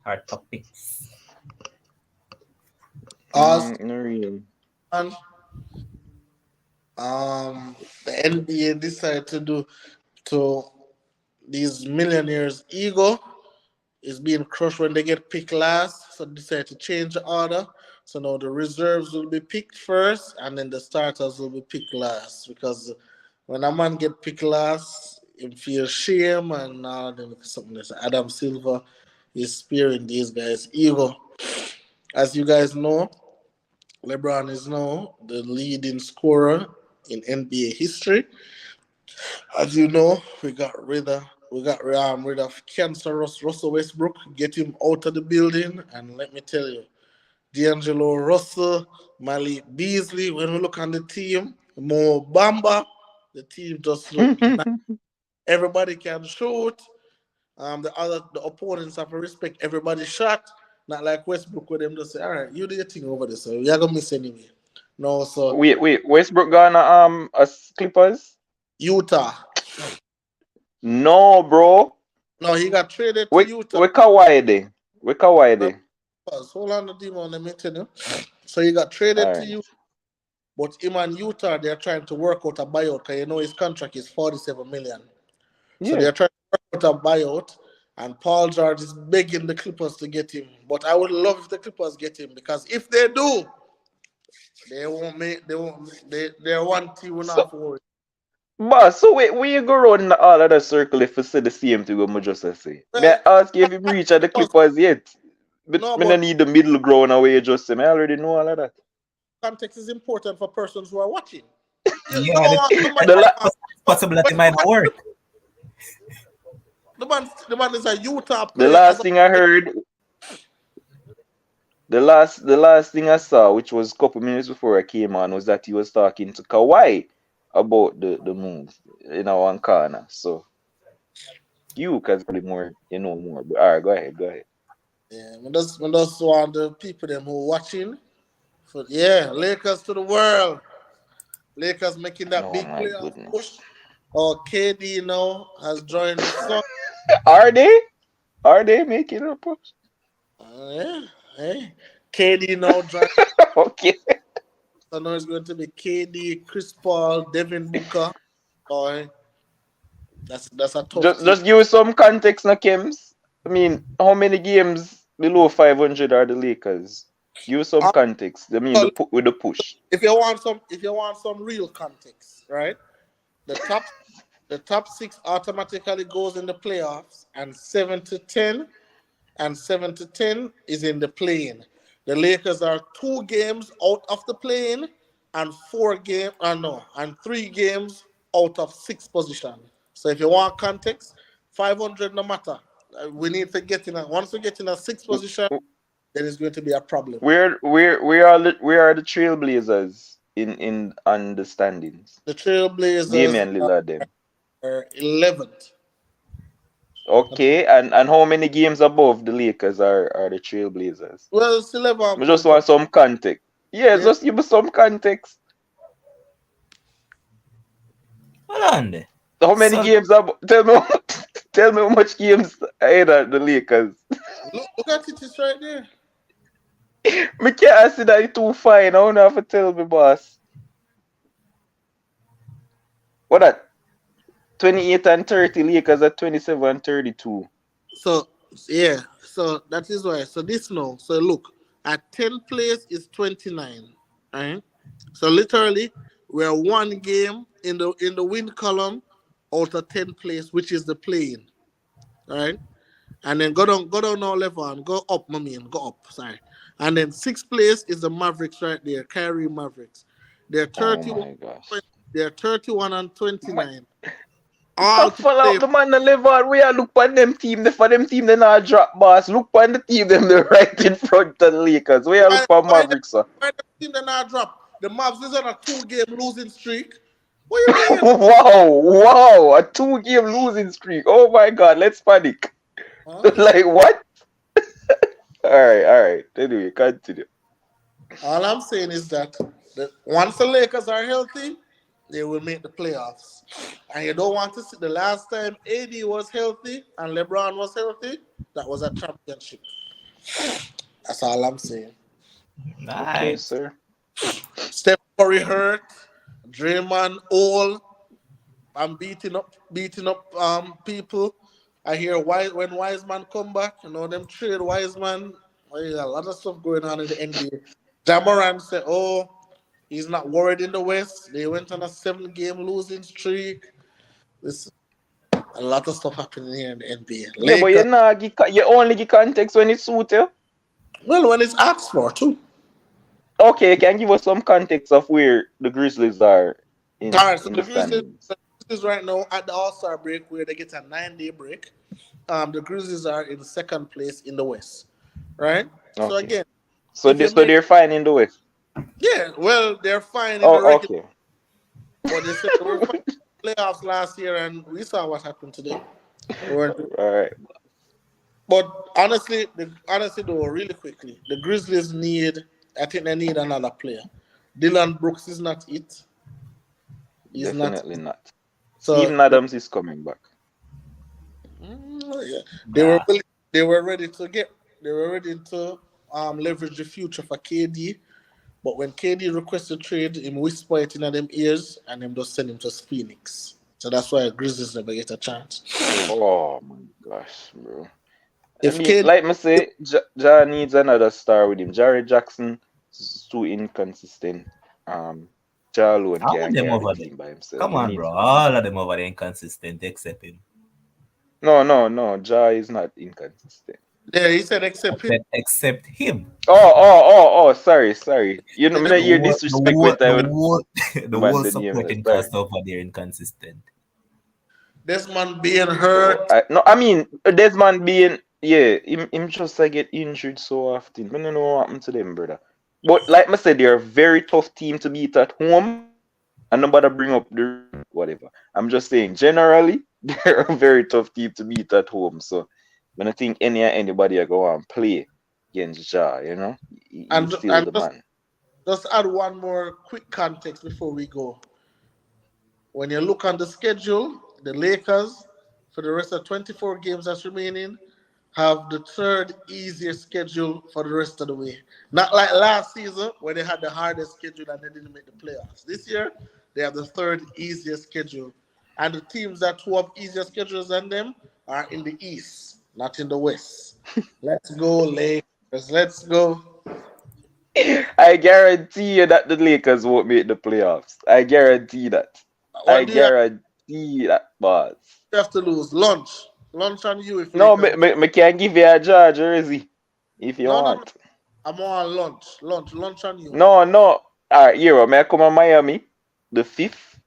Speaker 1: or topics?
Speaker 3: Us
Speaker 4: No really.
Speaker 3: and the NBA decided to do to these millionaires' ego is being crushed when they get picked last. So they decided to change the order. So now the reserves will be picked first, and then the starters will be picked last. Because when a man get picked last, he feels shame and then something else. Adam Silver is spearing these guys' ego. As you guys know, LeBron is now the leading scorer in NBA history. As you know, we got rid of cancerous Russell Westbrook, get him out of the building, and let me tell you, D'Angelo Russell, Malik Beasley. When we look on the team, Mo Bamba, the team just look nice. Everybody can shoot. The opponents have to respect everybody's shot. Not like Westbrook, where them just say, "All right, you do your thing over there, so you're gonna miss anyway." No, so
Speaker 4: Wait. Westbrook gonna as Clippers?
Speaker 3: Utah.
Speaker 4: No, bro.
Speaker 3: No, he got traded to Utah.
Speaker 4: We Kawhi there. We Kawhi there.
Speaker 3: Hold on, the demon, let me tell you. So he got traded to
Speaker 4: Alright.
Speaker 3: you, but him and Utah, they're trying to work out a buyout because you know his contract is 47 million. So
Speaker 4: Yeah.
Speaker 3: they're trying to work out a buyout, and Paul George is begging the Clippers to get him. But I would love if the Clippers get him because if they do, they're one team will not
Speaker 4: So
Speaker 3: have to worry.
Speaker 4: boss, so wait, where you go around all of the circle if you say the same thing what I just say? May
Speaker 3: Well,
Speaker 4: I ask you if you reach at the
Speaker 3: because-
Speaker 4: Clippers yet? But
Speaker 3: no,
Speaker 4: me no
Speaker 3: but
Speaker 4: need the middle ground away you just say. I already know all of that.
Speaker 3: context is important for persons who are watching. You
Speaker 1: Yeah,
Speaker 3: don't want somebody
Speaker 4: The la-
Speaker 1: possibility might not work.
Speaker 3: the man is a Utah
Speaker 4: the
Speaker 3: player as
Speaker 4: last thing I heard the last thing I saw, which was a couple minutes before I came on, was that he was talking to Kawhi about the move in our corner. So you can probably more you know more. But alright, go ahead.
Speaker 3: yeah, we just want the people them who watching. For, yeah, Lakers to the world. Lakers making that
Speaker 4: Oh
Speaker 3: big
Speaker 4: my
Speaker 3: playoff
Speaker 4: goodness.
Speaker 3: push. Oh, KD now has joined the Sun.
Speaker 4: Are they? Are they making a push?
Speaker 3: Yeah, hey. KD now joined.
Speaker 4: Okay.
Speaker 3: So now it's going to be KD, Chris Paul, Devin Booker. Boy, that's a tough team.
Speaker 4: Just give us some context now, Kims. I mean, how many games below 500 are the Lakers? Give us some
Speaker 3: Uh,
Speaker 4: context. I mean,
Speaker 3: so
Speaker 4: with the push.
Speaker 3: if you want some real context, right? The top the top six automatically goes in the playoffs, and 7 to 10 is in the play-in. The Lakers are 2 games out of the play-in and 3 games out of 6 position. So if you want context, 500 no matter. We need to get in a once we get in a sixth position, then it's going to be a problem.
Speaker 4: We are the Trailblazers in on the standings.
Speaker 3: The Trailblazers
Speaker 4: Damian Lillard them.
Speaker 3: are 11th.
Speaker 4: Okay, and how many games above the Lakers are the Trailblazers?
Speaker 3: Well, still have
Speaker 4: I just
Speaker 3: point.
Speaker 4: want some context. Yeah,
Speaker 3: They,
Speaker 4: just give me some context.
Speaker 1: Hold on there.
Speaker 4: How many
Speaker 1: So
Speaker 4: games above? Tell me, tell me how much games ahead of the Lakers.
Speaker 3: look at it, it's right there.
Speaker 4: Me can't see that you too fine. I don't have to tell me, boss. What that? 28 and 30, Lakers at 27 and 32.
Speaker 3: So yeah, so that is why. So this now. So look, at 10th place is 29. Right? So literally, we're one game in the win column out of 10th place, which is the play-in. Right? And then go down now level and go up, my man, go up. Sorry. And then sixth place is the Mavericks right there, Kyrie Mavericks. They're
Speaker 4: Oh
Speaker 3: 31.
Speaker 4: my gosh.
Speaker 3: They're 31 and 29. All
Speaker 4: Stop
Speaker 3: to
Speaker 4: follow
Speaker 3: play.
Speaker 4: up the man the level. We are look on them team. For them team, they not drop boss. Look on the team, them they right in front of the Lakers. We are look for
Speaker 3: Why
Speaker 4: Mavericks, sir.
Speaker 3: the team that not drop? The Mavs is on a 2-game losing streak. What you mean?
Speaker 4: Wow, a 2-game losing streak. Oh my god, let's panic.
Speaker 3: Huh?
Speaker 4: Like what? All right. Anyway, continue.
Speaker 3: All I'm saying is that once the Lakers are healthy, they will make the playoffs. And you don't want to see the last time AD was healthy and LeBron was healthy, that was a championship. That's all I'm saying.
Speaker 4: Okay,
Speaker 1: nice.
Speaker 4: sir.
Speaker 3: Steph Curry hurt, Draymond all. I'm beating up people. I hear when Wiseman come back, them trade Wiseman. Well, there's a lot of stuff going on in the NBA. Jamoran said, "Oh, he's not worried in the West. They went on a 7-game losing streak. This a lot of stuff happening here in the NBA.
Speaker 4: Yeah, but
Speaker 3: Lakers,
Speaker 4: you only give context when it suits you.
Speaker 3: well, when it's asked for too.
Speaker 4: Okay, can you give us some context of where the Grizzlies are
Speaker 3: All right, so
Speaker 4: in
Speaker 3: the
Speaker 4: the
Speaker 3: Grizzlies,
Speaker 4: standings?
Speaker 3: the Grizzlies right now at the All-Star break where they get a 9-day break. The Grizzlies are in second place in the West, right? So
Speaker 4: Okay.
Speaker 3: again,
Speaker 4: So
Speaker 3: if you make
Speaker 4: they're fine in the West.
Speaker 3: yeah, well, they're fine in the
Speaker 4: Oh,
Speaker 3: regular,
Speaker 4: okay.
Speaker 3: but they said they were fine in the playoffs last year, and we saw what happened today. They weren't-
Speaker 4: All right.
Speaker 3: But honestly, though, really quickly, the Grizzlies I think they need another player. Dylan Brooks is not it. He's not.
Speaker 4: Definitely not.
Speaker 3: So
Speaker 4: Steven Adams is coming back.
Speaker 3: yeah. They were
Speaker 1: Nah.
Speaker 3: they were ready to leverage the future for KD. But when KD requested trade, him whisper it in them ears and him just send him to Phoenix. So that's why Grizzlies never get a chance.
Speaker 4: Oh my gosh, bro. I
Speaker 3: If
Speaker 4: mean,
Speaker 3: KD
Speaker 4: like me say, Ja needs another star with him. Jared Jackson is too inconsistent. Ja alone
Speaker 1: All of
Speaker 4: can't
Speaker 1: them
Speaker 4: carry the
Speaker 1: over there.
Speaker 4: team by himself.
Speaker 1: Come
Speaker 4: Him
Speaker 1: on,
Speaker 4: needs
Speaker 1: bro. All of them over there inconsistent except him.
Speaker 4: no. Ja is not inconsistent.
Speaker 3: yeah, he said
Speaker 1: I
Speaker 3: except him.
Speaker 1: said except him.
Speaker 4: Oh. Sorry. You know, me
Speaker 3: The,
Speaker 4: not
Speaker 1: The
Speaker 4: hear
Speaker 1: whole,
Speaker 4: disrespect when I would
Speaker 1: the
Speaker 4: man
Speaker 1: whole
Speaker 4: the name.
Speaker 1: supporting
Speaker 4: Sorry.
Speaker 1: cast over there inconsistent.
Speaker 3: this man being
Speaker 4: So
Speaker 3: hurt.
Speaker 4: I mean, Desmond being him just like get injured so often. I don't know what happened to them, brother. But like I said, they're a very tough team to beat at home. And nobody bring up the whatever. I'm just saying, generally, they're a very tough team to beat at home. So when I think anybody are go and play against Ja, he's still
Speaker 3: And
Speaker 4: the man.
Speaker 3: just add one more quick context before we go. When you look on the schedule, the Lakers, for the rest of 24 games that's remaining, have the third easiest schedule for the rest of the way. Not like last season where they had the hardest schedule and they didn't make the playoffs. This year, they have the third easiest schedule. And the teams that have easier schedules than them are in the East, not in the West. Let's go, Lakers. Let's go.
Speaker 4: I guarantee you that the Lakers won't make the playoffs. I guarantee that. I
Speaker 3: What do
Speaker 4: guarantee that, boss.
Speaker 3: you have to lose? Lunch. Lunch on you if
Speaker 4: No,
Speaker 3: Lakers.
Speaker 4: me can give you a George jersey if you
Speaker 3: No.
Speaker 4: want.
Speaker 3: I'm on lunch. Lunch on you.
Speaker 4: No. All right, Hero, may I come to Miami the 5th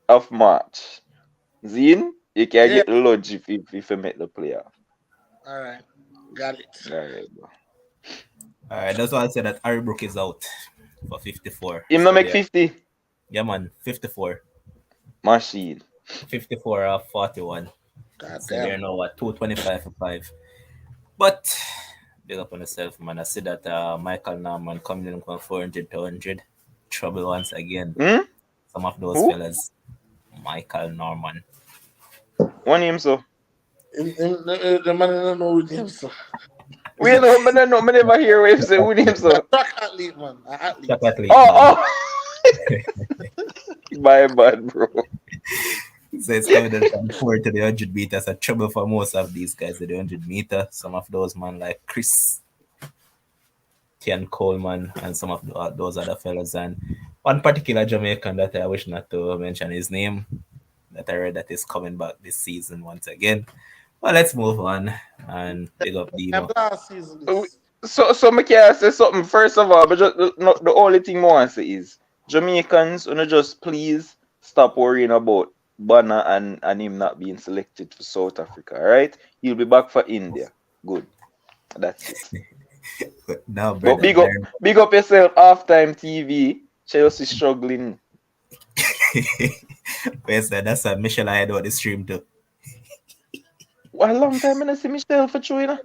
Speaker 4: of March? Zine, you can
Speaker 3: Yeah,
Speaker 4: get the lunch if you make the playoff.
Speaker 3: All right. Got it.
Speaker 4: All right, bro.
Speaker 1: All right, that's why I said that Harry Brook is out for 54.
Speaker 4: Him no
Speaker 1: So
Speaker 4: make
Speaker 1: there,
Speaker 4: 50.
Speaker 1: yeah, man, 54,
Speaker 4: Machine.
Speaker 1: 54 or 41.
Speaker 3: God
Speaker 1: So they're
Speaker 3: damn.
Speaker 1: now at 225 for five. But big up on yourself, man. I see that Michael Norman coming in from 400 to 100. Trouble once again.
Speaker 4: Hmm?
Speaker 1: Some of those
Speaker 4: Who?
Speaker 1: fellas, Michael Norman.
Speaker 4: One him so.
Speaker 3: The man don't know with him, so. He's
Speaker 4: We know, but no, me never hear him say who him
Speaker 3: a
Speaker 4: so.
Speaker 3: track athlete, man. An
Speaker 1: Track
Speaker 3: athlete.
Speaker 1: athlete, man.
Speaker 4: Oh, my bad, bro.
Speaker 1: So it's coming in from 4 to the 100 meters. A trouble for most of these guys at the 100 meter. Some of those, man, like Chris Tian Coleman and some of those other fellas. And one particular Jamaican that I wish not to mention his name, that I read that is coming back this season once again. Well, let's move on and big up
Speaker 3: And
Speaker 1: Demo.
Speaker 3: last season,
Speaker 4: Uh,
Speaker 3: this.
Speaker 4: so me can say something first of all, but just, no, the only thing I want to say is Jamaicans, just please stop worrying about Banner and him not being selected for South Africa. All right, he'll be back for India. Good, that's it.
Speaker 1: But now,
Speaker 4: But
Speaker 1: brother, Darren.
Speaker 4: big up yourself. Halftime TV. Chelsea struggling.
Speaker 1: Yes, that's a Michelle I had on the stream too.
Speaker 4: What a long time I not see Michelle for chewing.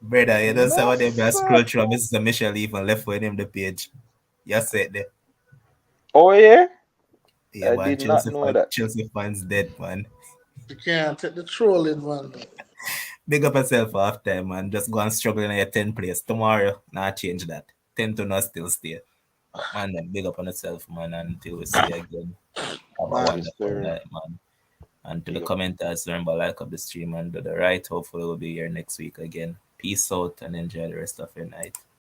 Speaker 1: Brother, you don't say
Speaker 4: No
Speaker 1: what they be
Speaker 4: sir.
Speaker 1: scroll through and Mrs. Michelle even left for him the page. You said there.
Speaker 4: Oh yeah,
Speaker 1: Yeah,
Speaker 4: I
Speaker 1: man,
Speaker 4: did not know that.
Speaker 1: Chelsea fans dead, man.
Speaker 3: You can't take the trolling, man.
Speaker 1: Big up yourself for half time, man. Just go and struggle in your 10 place. Tomorrow, not change that. 10 to not still stay. But man, then big up on yourself, man. Until we see you again. Have a
Speaker 3: Man.
Speaker 4: Yes
Speaker 1: wonderful
Speaker 4: sir.
Speaker 1: night, man. And to the
Speaker 4: Big up.
Speaker 1: commenters, remember like up the stream and do the right. Hopefully we'll be here next week again. Peace out and enjoy the rest of your night.